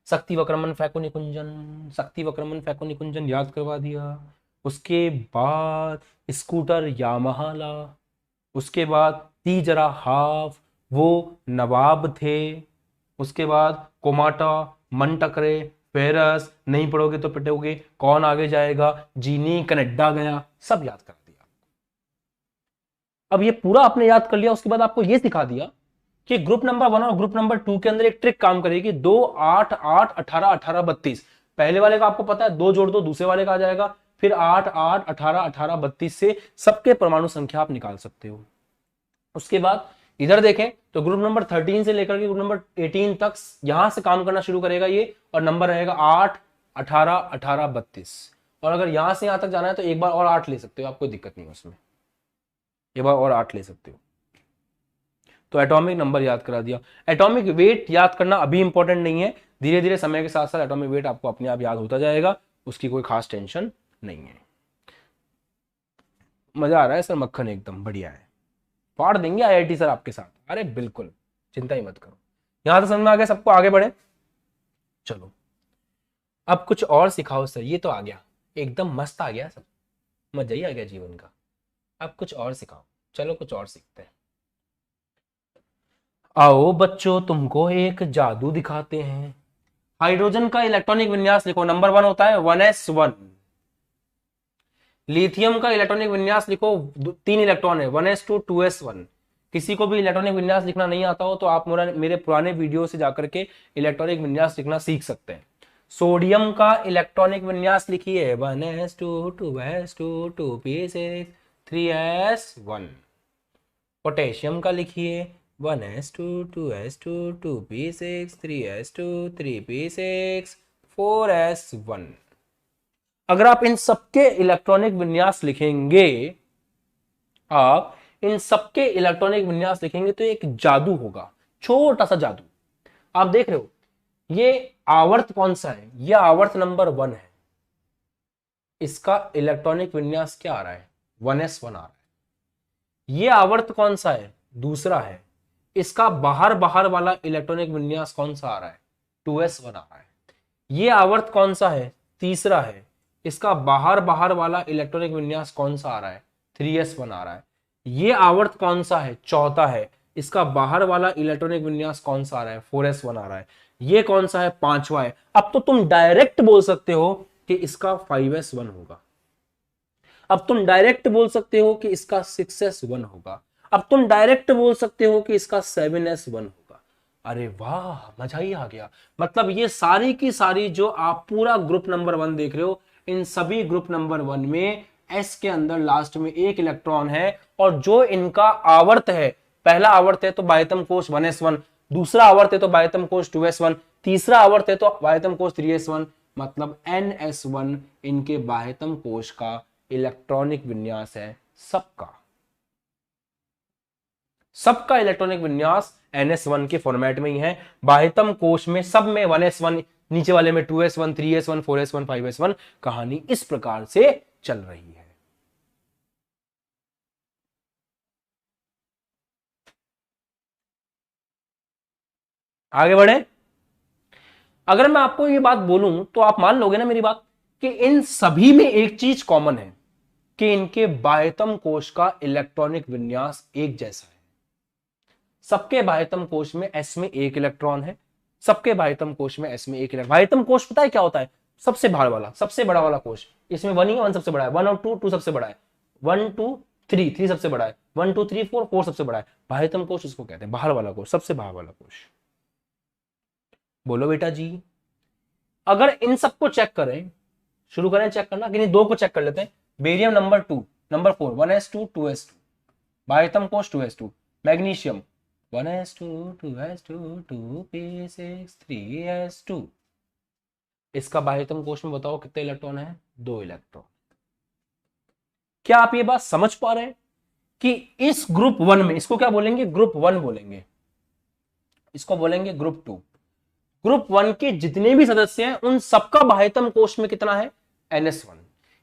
शक्ति वक्रमन फैको निकुंजन, शक्ति वक्रमन फैको निकुंजन याद करवा दिया। उसके बाद स्कूटर यामाहा ला, उसके बाद तीजरा हाफ, वो नवाब थे। उसके बाद कोमाटा, मन टकरे, फेरस, नहीं पढ़ोगे तो पिटोगे, कौन आगे जाएगा, जीनी कनाडा गया, सब याद कर दिया। अब ये पूरा आपने याद कर लिया, उसके बाद आपको ये सिखा दिया कि ग्रुप नंबर 1 और ग्रुप नंबर 2 के अंदर एक ट्रिक काम करेगी। 2 8 8 18 18 32। पहले वाले का आपको पता है, 2 जोड़ दो दूसरे वाले का आ जाएगा। फिर 8 8 18 18 32 से सबके परमाणु संख्या आप निकाल सकते हो। उसके बाद इधर देखें तो ग्रुप नंबर 13 से लेकर के ग्रुप नंबर 18 तक यहां से काम करना शुरू करेगा ये, और नंबर रहेगा 8 18 18 32। और अगर यहां से यहां तक जाना है तो एक बार और 8 ले सकते हो, आपको दिक्कत नहीं है उसमें, एक बार और 8 ले सकते हो। तो एटॉमिक नंबर याद करा दिया। एटॉमिक वेट याद करना अभी इंपॉर्टेंट नहीं है, धीरे धीरे समय के साथ साथ एटॉमिक वेट आपको अपने आप याद होता जाएगा, उसकी कोई खास टेंशन नहीं है। मजा आ रहा है सर, मक्खन एकदम बढ़िया है, फाड़ देंगे आईआईटी सर आपके साथ, अरे बिल्कुल चिंता ही मत करो। यहां तो समझ में आ गया सबको, आगे बढ़े। चलो अब कुछ और सिखाओ सर, ये तो आ गया एकदम मस्त आ गया सर, मजा ही आ गया जीवन का। अब कुछ और सिखाओ, चलो कुछ और सीखते हैं। आओ बच्चों तुमको एक जादू दिखाते हैं। हाइड्रोजन का इलेक्ट्रॉनिक विन्यास लिखो, नंबर 1 होता है 1s1। लिथियम का इलेक्ट्रॉनिक विन्यास लिखो, 3 इलेक्ट्रॉन है, 1s2 2s1। किसी को भी इलेक्ट्रॉनिक विन्यास लिखना नहीं आता हो तो आप मेरे पुराने वीडियो से जाकर के इलेक्ट्रॉनिक विन्यास लिखना सीख सकते हैं। सोडियम का इलेक्ट्रॉनिक विन्यास लिखिए, 1s2 2s2 2p6 3s1। Potassium का लिखिए, 1s2 2s2 2p6 3s2 3p6 4s1। अगर आप इन सबके इलेक्ट्रॉनिक विन्यास लिखेंगे, आप इन सबके इलेक्ट्रॉनिक विन्यास लिखेंगे तो एक जादू होगा, छोटा सा जादू। आप देख रहे हो ये आवर्त कौन सा है, ये आवर्त नंबर 1 है। इसका इलेक्ट्रॉनिक विन्यास क्या आ रहा है, 1s1 आ रहा है। ये आवर्त कौन सा है? दूसरा है। इसका बाहर बाहर वाला इलेक्ट्रॉनिक विन्यास कौन सा आ रहा है? 2s1 आ रहा है। ये आवर्त कौन सा है? तीसरा है। इसका बाहर बाहर वाला इलेक्ट्रॉनिक विन्यास कौन सा आ रहा है? 3s1 आ रहा है। ये आवर्त कौन सा है? चौथा है। इसका बाहर वाला इलेक्ट्रॉनिक विन्यास कौन सा आ रहा है? 4s1 आ रहा है। ये कौन सा है? पांचवा है। अब तो तुम डायरेक्ट बोल सकते हो कि इसका 5s1 होगा। अब तुम डायरेक्ट बोल सकते हो कि इसका 6s1 होगा। अब तुम डायरेक्ट बोल सकते हो कि इसका 7s1 होगा। अरे वाह, मजा ही आ गया। मतलब ये सारी की सारी जो आप पूरा ग्रुप नंबर 1 देख रहे हो, इन सभी ग्रुप नंबर 1 में s के अंदर लास्ट में एक इलेक्ट्रॉन है, और जो इनका आवर्त है, पहला आवर्त है तो बाह्यतम कोश 1s1, दूसरा आवर्त है तो बाह्यतम कोश 2s1, तीसरा आवर्त है तो बाह्यतम कोश 3s1, मतलब ns1 इनके बाह्यतम कोश का इलेक्ट्रॉनिक विन्यास है सबका। सबका इलेक्ट्रॉनिक विन्यास ns1 के फॉर्मेट में ही है। बाह्यतम कोश में सब में 1s1, नीचे वाले में 2s1, 3s1, 4s1, 5s1। कहानी इस प्रकार से चल रही है। आगे बढ़े। अगर मैं आपको ये बात बोलूं तो आप मान लोगे ना मेरी बात, कि इन सभी में एक चीज कॉमन है कि इनके बाह्यतम कोश का इलेक्ट्रॉनिक विन्यास एक जैसा है। सबके बाह्यतम कोश में s में एक इलेक्ट्रॉन है। सबके बाह्यतम कोश में s में एक इलेक्ट्रॉन। बाह्यतम कोश पता है क्या होता है? सबसे बाहर वाला, सबसे बड़ा वाला कोश। इसमें 1 ही है, 1 सबसे बड़ा है। 1 और 2, 2 सबसे बड़ा है। 1 2 3, 3 सबसे बड़ा है। 1 2 3 4, 4 सबसे बड़ा है। बाह्यतम कोश उसको कहते हैं, बाहर वाला कोश, सबसे बाहर वाला कोश। बोलो बेटा जी। अगर इन सबको चेक करें, शुरू करें चेक करना, कि दो को चेक कर लेते हैं। Barium number 2, number 4, 1s2, 2s2, बाह्यतम कोश 2s2। Magnesium 1s2, 2s2, 2p6, 3s2। इसका बाह्यतम कोश में बताओ कितने इलेक्ट्रॉन है? 2 इलेक्ट्रॉन। क्या आप ये बात समझ पा रहे हैं कि इस ग्रुप 1 में, इसको क्या बोलेंगे? ग्रुप 1 बोलेंगे। इसको बोलेंगे ग्रुप 2। ग्रुप 1 के जितने भी सदस्य हैं उन सबका बाह्यतम कोश में कितना है? ns1।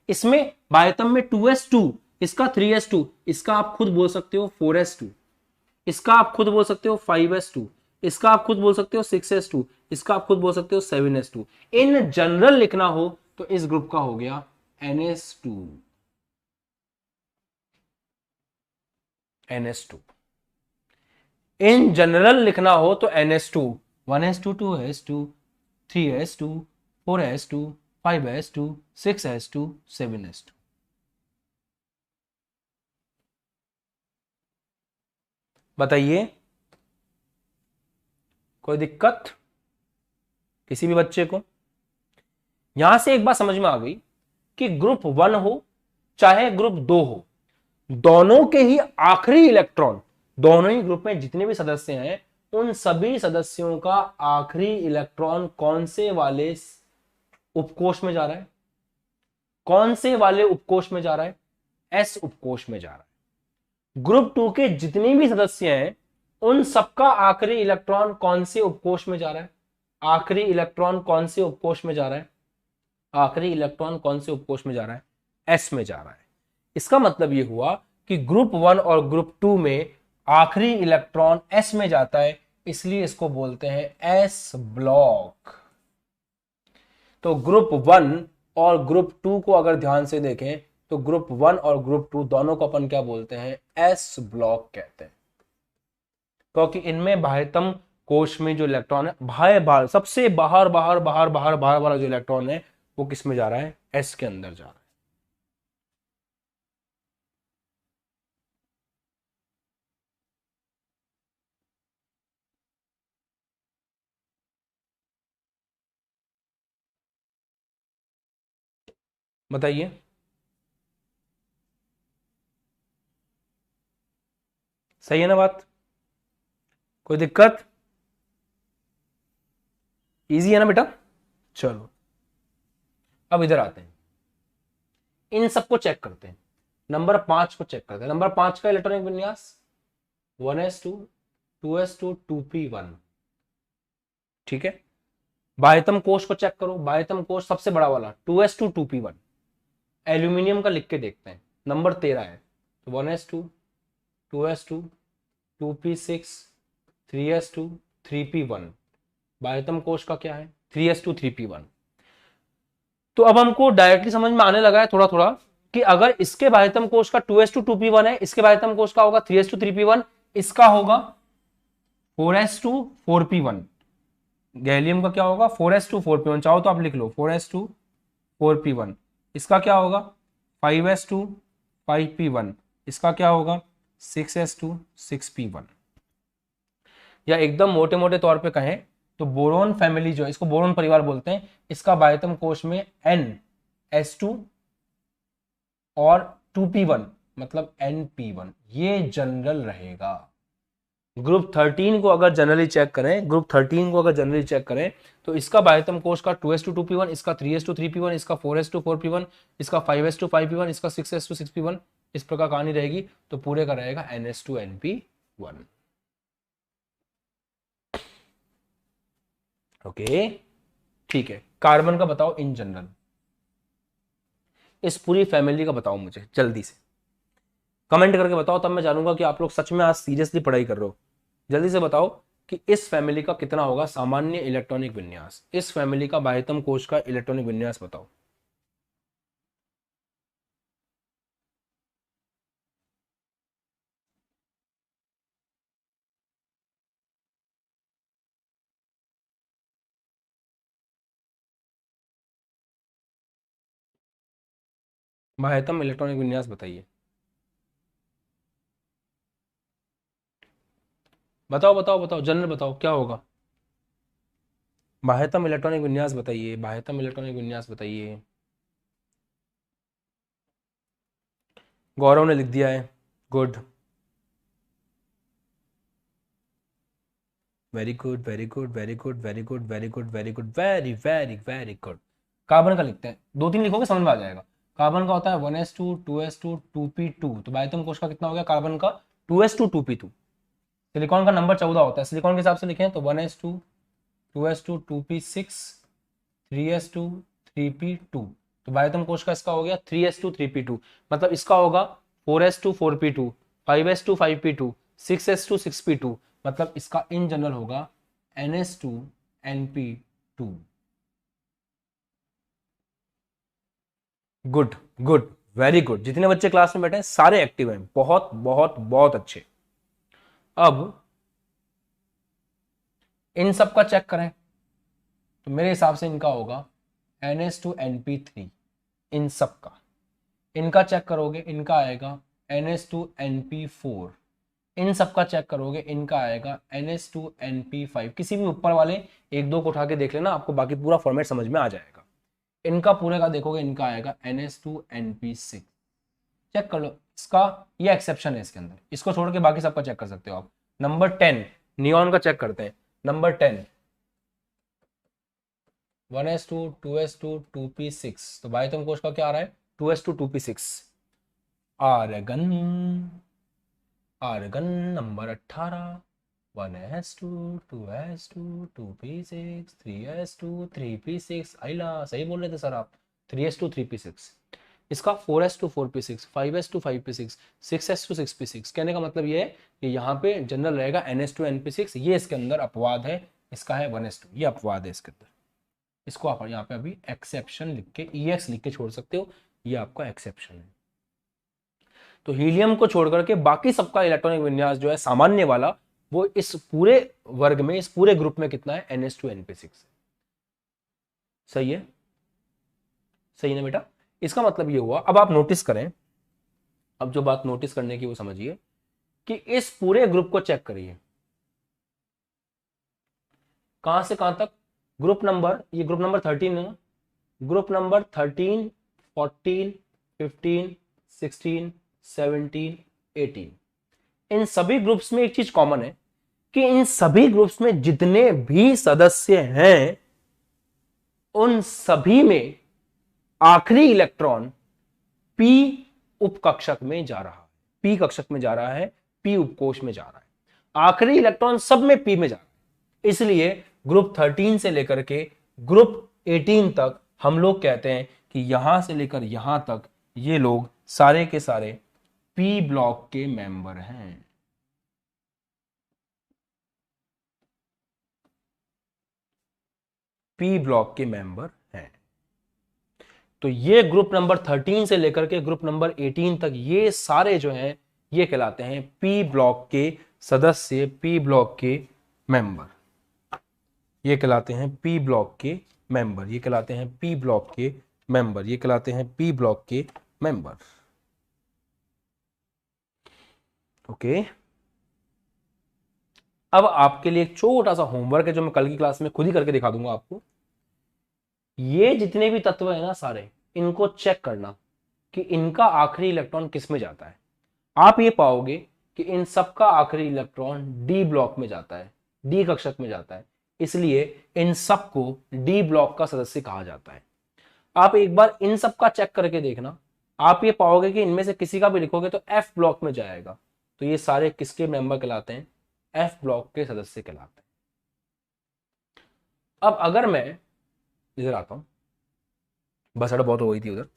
इसमें बाह्यतम में 2s2, इसका 3s2, इसका आप खुद बोल सकते हो 4s2, इसका आप खुद बोल सकते हो 5s2, इसका आप खुद बोल सकते हो 6s2, इसका आप खुद बोल सकते हो 7s2। इन जनरल लिखना हो तो इस ग्रुप का हो गया ns2। ns2 इन जनरल लिखना हो तो ns2, 1s2, 2s2, 3s2, 4s2, 5s2, 6s2, 7s2। बताइए, कोई दिक्कत किसी भी बच्चे को? यहां से एक बात समझ में आ गई कि ग्रुप 1 हो चाहे ग्रुप 2 हो, दोनों के ही आखिरी इलेक्ट्रॉन, दोनों ही ग्रुप में जितने भी सदस्य हैं उन सभी सदस्यों का आखिरी इलेक्ट्रॉन कौन से वाले उपकोष में जा रहा है? कौन से वाले उपकोष में जा रहा है? एस उपकोष में जा रहा है। ग्रुप 2 के जितने भी सदस्य हैं उन सबका आखिरी इलेक्ट्रॉन कौन से उपकोष में जा रहा है? आखिरी इलेक्ट्रॉन कौन से उपकोष में जा रहा है? आखिरी इलेक्ट्रॉन कौन से उपकोष में जा रहा है? एस में जा रहा है। इसका मतलब यह हुआ कि ग्रुप 1 और ग्रुप 2 में आखिरी इलेक्ट्रॉन एस में जाता है, इसलिए इसको बोलते हैं एस ब्लॉक। तो ग्रुप 1 और ग्रुप 2 को अगर ध्यान से देखें तो ग्रुप 1 और ग्रुप 2 दोनों को अपन क्या बोलते हैं? एस ब्लॉक कहते हैं, क्योंकि इनमें बाह्यतम कोश में जो इलेक्ट्रॉन है, बाहर सबसे बाहर बाहर बाहर बाहर बाहर वाला जो इलेक्ट्रॉन है वो किस में जा रहा है? एस के अंदर जा रहा है। बताइए, सही है ना बात? कोई दिक्कत? इजी है ना बेटा? चलो अब इधर आते हैं, इन सबको चेक करते हैं। नंबर 5 को चेक करते हैं। नंबर 5 का इलेक्ट्रॉनिक विन्यास 1s2, 2s2, 2p1। ठीक है। बाह्यतम कोश को चेक करो। बाह्यतम कोश सबसे बड़ा वाला 2s2, 2p1। एल्यूमिनियम का लिख के देखते हैं। नंबर 13 है तो 1s2, 2s2 2p6 3s2 3p1। बाह्यतम कोश का क्या है 3s2 3p1। तो अब हमको डायरेक्टली समझ में आने लगा है थोड़ा थोड़ा कि अगर इसके बाह्यतम कोश का 2s2 2p1 है, इसके बाह्यतम कोश का होगा 3s2 3p1, इसका होगा 4s2 4p1। गैलियम का क्या होगा 4s2 4p1, चाहो तो आप लिख लो 4s2 4p1। इसका क्या होगा 5s2 5p1। इसका क्या होगा 6s2 6p1। या एकदम मोटे मोटे तौर पे कहें तो बोरोन फैमिली जो है, इसको बोरोन परिवार बोलते हैं, इसका बाह्यतम कोश में NS2 और 2p1 मतलब NP1 ये जनरल रहेगा। ग्रुप 13 को अगर जनरली चेक करें, ग्रुप 13 को अगर जनरली चेक करें तो इसका बाह्यतम कोश का 2s2 2p1, इसका 3s2 3p1, इसका 4s2 4p1, इसका 5s2 5p1, इसका 6s2 6p1, इस प्रकार कहानी रहेगी। तो पूरे का रहेगा NS2 NP1। ओके ठीक है, कार्बन का बताओ इन जनरल, इस पूरी फैमिली का बताओ मुझे जल्दी से, कमेंट करके बताओ, तब मैं जानूंगा कि आप लोग सच में आज सीरियसली पढ़ाई कर रहे हो। जल्दी से बताओ कि इस फैमिली का कितना होगा सामान्य इलेक्ट्रॉनिक विन्यास, इस फैमिली का बाह्यतम कोश का इलेक्ट्रॉनिक विन्यास बताओ। बाह्यतम इलेक्ट्रॉनिक विन्यास बताइए, बताओ बताओ बताओ, जनरल बताओ क्या होगा। बाह्यतम इलेक्ट्रॉनिक विन्यास बताइए, बाह्यतम इलेक्ट्रॉनिक विन्यास बताइए। गौरव ने लिख दिया है, good, very good very good very good very good very good very good very very very good. Carbon का लिखते हैं, दो तीन लिखोगे समझ में आ जाएगा। कार्बन का होता है 1s2 2s2 2p2। तो बाह्यतम कोश का कितना हो गया कार्बन का 2s2 2p2। सिलिकॉन का नंबर 14 होता है, सिलिकॉन के हिसाब से लिखें तो 1s2 2s2 2p6 3s2 3p2। तो बाह्यतम कोश का इसका हो गया 3s2 3p2, मतलब इसका होगा 4s2 4p2 5s2 5p2 6s2 6p2, मतलब इसका इन जनरल होगा NS2 NP2। Good good very good, जितने बच्चे क्लास में बैठे हैं सारे एक्टिव हैं, बहुत बहुत बहुत अच्छे। अब इन सब का चेक करें तो मेरे हिसाब से इनका होगा NS2 NP3। इन सब का इनका चेक करोगे इनका आएगा NS2 NP4। इन सब का चेक करोगे इनका आएगा NS2 NP5। किसी भी ऊपर वाले एक दो को उठा के देख लेना, आपको बाकी पूरा फॉर्मेट समझ में आ जाएगा। इनका पूरे का देखोगे इनका आएगा NS2 NP6। चेक कर लो इसका, ये एक्सेप्शन है इसके अंदर, इसको छोड़ के बाकी सबका चेक कर सकते हो आप। नंबर 10 नियॉन का चेक करते हैं। Number 10 1s2 2s2 2p6। तो बाह्यतम कोश का क्या आ रहा है 2s2 2p6। Argon, argon number 18 1s2 2s2 2p6 3s2 3p6। आइला सही बोल रहे थे सर आप, 3s2 3p6। इसका 4s2 4p6 5s2 5p6 6s2 6p6। कहने का मतलब ये है कि यहाँ पे जनरल रहेगा NS2 NP6। ये इसके अंदर अपवाद है, इसका है 1s2, ये अपवाद है इसके अंदर। इसको आप यहाँ पे अभी एक्सेप्शन लिख के EX लिख के छोड़ सकते हो, ये आपका एक्सेप्शन है। तो हीलियम को छोड़ करके बाकी सबका इलेक्ट्रॉनिक विन्यास जो है सामान्य वाला, वो इस पूरे वर्ग में, इस पूरे ग्रुप में कितना है NS2 NP6। सही है, सही ना बेटा। इसका मतलब ये हुआ, अब आप नोटिस करें, अब जो बात नोटिस करने की वो समझिए कि इस पूरे ग्रुप को चेक करिए कहां से कहां तक। ग्रुप नंबर, ये ग्रुप नंबर 13 है ना, ग्रुप नंबर 13 14 15 16 17 18, इन सभी ग्रुप्स में एक चीज कॉमन है कि इन सभी ग्रुप्स में जितने भी सदस्य हैं उन सभी में आखिरी इलेक्ट्रॉन p उपकक्षक में जा रहा है, p कक्षक में जा रहा है, p उपकोष में जा रहा है। आखिरी इलेक्ट्रॉन सब में p में जा रहा है। इसलिए ग्रुप 13 से लेकर के ग्रुप 18 तक हम लोग कहते हैं कि यहां से लेकर यहां तक ये लोग सारे के सारे p ब्लॉक के मेंबर हैं। पी ब्लॉक के मेंबर हैं। तो ये ग्रुप नंबर 13 से लेकर के ग्रुप नंबर 18 तक ये सारे जो हैं ये कहलाते हैं पी ब्लॉक के सदस्य, पी ब्लॉक के मेंबर। ये कहलाते हैं पी ब्लॉक के मेंबर, ये कहलाते हैं पी ब्लॉक के मेंबर, ये कहलाते हैं पी ब्लॉक के मेंबर। ओके, अब आपके लिए एक छोटा सा होमवर्क है जो मैं कल की क्लास में खुद ही करके दिखा दूंगा आपको। ये जितने भी तत्व है ना सारे, इनको चेक करना कि इनका आखिरी इलेक्ट्रॉन किस में जाता है। आप ये पाओगे कि इन सब का आखिरी इलेक्ट्रॉन डी ब्लॉक में जाता है, डी कक्षक में जाता है, इसलिए इन सब को डी ब्लॉक का सदस्य कहा जाता है। आप एक बार इन सब का चेक करके देखना, आप ये पाओगे कि इनमें से किसी का भी लिखोगे तो एफ ब्लॉक में जाएगा। तो ये सारे किसके मेंबर कहलाते हैं? एफ ब्लॉक के सदस्य कहलाते हैं। अब अगर मैं इधर आता हूं, बस अड़ बहुत हो गई थी उधर।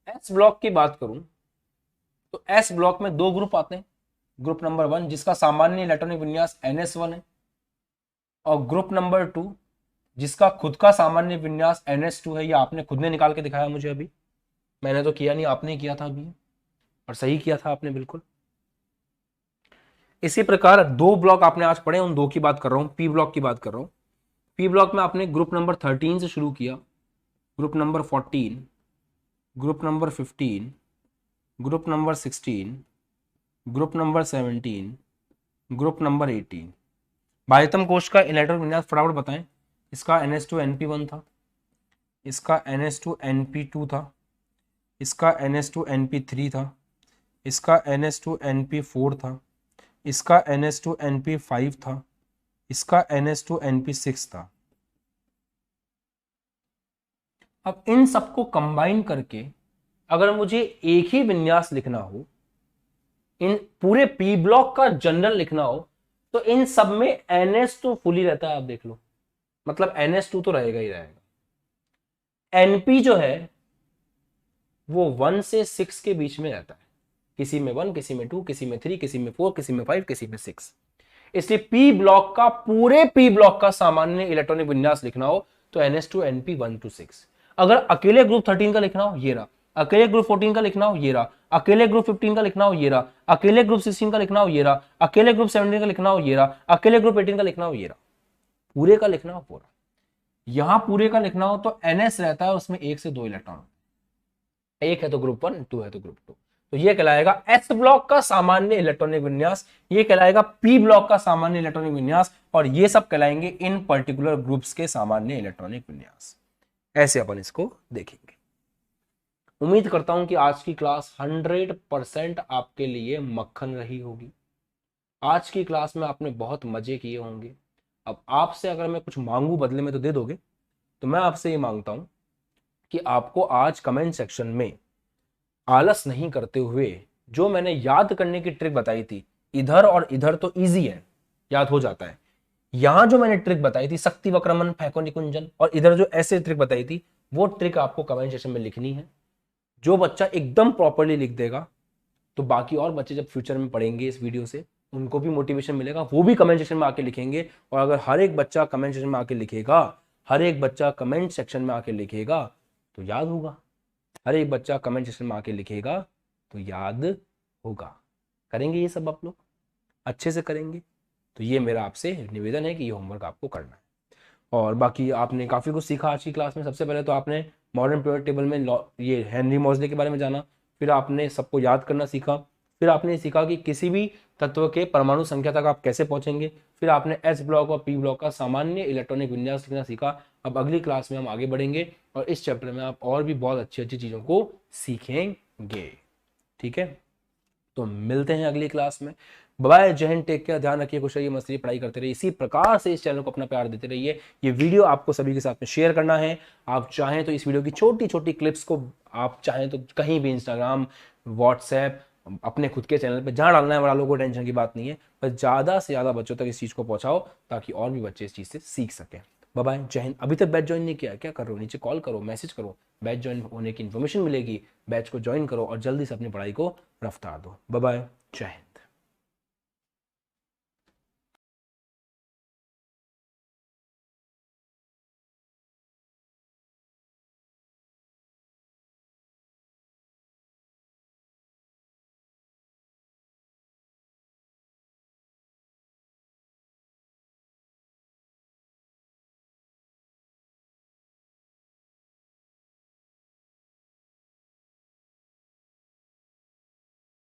एस ब्लॉक की बात करूं तो एस ब्लॉक में दो ग्रुप आते हैं। ग्रुप नंबर 1 जिसका सामान्य इलेक्ट्रॉनिक विन्यास NS1 है, और ग्रुप नंबर 2 जिसका खुद का सामान्य विन्यास NS2 है। ये आपने खुद ने निकाल के दिखाया मुझे, अभी मैंने तो किया नहीं, आपने किया था अभी, और सही किया था आपने बिल्कुल। इसी प्रकार दो ब्लॉक आपने आज पढ़े, उन दो की बात कर रहा हूं, पी ब्लॉक की बात कर रहा हूं। पी ब्लॉक में आपने ग्रुप नंबर 13 से शुरू किया, group number 14, group number 15, group number 16, group number 17, group number 18। बाह्यतम कोश का इलेक्ट्रॉन विन्यास फटाफट बताएं। इसका NS2NP1 था, इसका NS2NP2 था, इसका NS2NP3 था, इसका NS2NP4 था, इसका NS2NP5 था, इसका NS2NP6 था। अब इन सबको कंबाइन करके अगर मुझे एक ही विन्यास लिखना हो, इन पूरे पी ब्लॉक का जनरल लिखना हो, तो इन सब में NS तो फुली रहता है, आप देख लो, मतलब NS2 तो रहेगा ही रहेगा। NP जो है वो 1 से 6 के बीच में रहता है, किसी में 1, किसी में 2, किसी में 3, किसी में 4, किसी में 5, किसी में 6। इसलिए पी ब्लॉक का, पूरे पी ब्लॉक का सामान्य इलेक्ट्रॉनिक विन्यास लिखना हो तो NS2NP 1 to 6। अगर अकेले ग्रुप 13 का लिखना हो ये रहा, अकेले ग्रुप 14 का लिखना हो ये रहा, अकेले ग्रुप 15 का लिखना हो ये रहा, अकेले ग्रुप 16 का लिखना हो ये रहा, अकेले ग्रुप 17 का लिखना हो ये रहा, अकेले ग्रुप 18 का लिखना हो ये रहा, पूरे का लिखना हो पूरा। यहां पूरे का लिखना हो तो NS रहता है, उसमें 1 से 2 इलेक्ट्रॉन, एक है तो ग्रुप 1, 2 है तो ग्रुप 2। तो ये कहलाएगा एस ब्लॉक का सामान्य इलेक्ट्रॉनिक विन्यास, ये कहलाएगा पी ब्लॉक का सामान्य इलेक्ट्रॉनिक विन्यास, और ये सब कहलाएंगे इन पर्टिकुलर ग्रुप्स के सामान्य इलेक्ट्रॉनिक विन्यास। ऐसे अपन इसको देखेंगे। उम्मीद करता हूं कि आज की क्लास 100% आपके लिए मक्खन रही होगी। आज की क्लास में आपने बहुत मजे किए होंगे। अब आपसे अगर मैं कुछ मांगू बदले में तो दे दोगे, तो मैं आपसे ये मांगता हूं कि आपको आज कमेंट सेक्शन में आलस नहीं करते हुए जो मैंने याद करने की ट्रिक बताई थी, इधर और इधर तो इजी है, याद हो जाता है। यहां जो मैंने ट्रिक बताई थी शक्ति वक्रमन फेंको निकुंजन, और इधर जो ऐसे ट्रिक बताई थी, वो ट्रिक आपको कमेंट सेक्शन में लिखनी है। जो बच्चा एकदम प्रॉपरली लिख देगा तो बाकी और बच्चे जब फ्यूचर में पढ़ेंगे इस वीडियो से, उनको भी मोटिवेशन मिलेगा, वो भी कमेंट सेक्शन में आके लिखेंगे। और अगर हर एक बच्चा कमेंट सेक्शन में आके लिखेगा, हर एक बच्चा कमेंट सेक्शन में आके लिखेगा तो याद होगा, हर एक बच्चा कमेंट सेक्शन में आके लिखेगा तो याद होगा। करेंगे ये सब आप लोग, अच्छे से करेंगे। तो ये मेरा आपसे निवेदन है कि ये होमवर्क आपको करना है। और बाकी आपने काफ़ी कुछ सीखा आज की क्लास में। सबसे पहले तो आपने मॉडर्न पीरियड टेबल में ये हेनरी मोज़ले के बारे में जाना, फिर आपने सबको याद करना सीखा, फिर आपने सीखा कि किसी भी तत्व के परमाणु संख्या तक आप कैसे पहुंचेंगे, फिर आपने एस ब्लॉक और पी ब्लॉक का सामान्य इलेक्ट्रॉनिक विन्यास लिखना सीखा। अब अगली क्लास में हम आगे बढ़ेंगे और इस चैप्टर में आप और भी बहुत अच्छी अच्छी चीज़ों को सीखेंगे। ठीक है, तो मिलते हैं अगली क्लास में। बाय, जय हिंद, टेक केयर, ध्यान रखिए, खुश रहिए, मस्त रहिए, पढ़ाई करते रहिए। इसी प्रकार से इस चैनल को अपना प्यार देते रहिए। ये वीडियो आपको सभी के साथ में शेयर करना है। आप चाहें तो इस वीडियो की छोटी छोटी क्लिप्स को आप चाहें तो कहीं भी इंस्टाग्राम, व्हाट्सएप, अपने खुद के चैनल पे जहाँ डालना है वालों को टेंशन की बात नहीं है, बस ज़्यादा से ज़्यादा बच्चों तक इस चीज़ को पहुँचाओ ताकि और भी बच्चे इस चीज़ से सीख सकें। बाय, जय हिंद। अभी तक बैच ज्वाइन नहीं किया, क्या कर रहे हो? नीचे कॉल करो, मैसेज करो, बैच ज्वाइन होने की इन्फॉर्मेशन मिलेगी, बैच को ज्वाइन करो और जल्दी से अपनी पढ़ाई को रफ्तार दो। बाय, जय हिंद।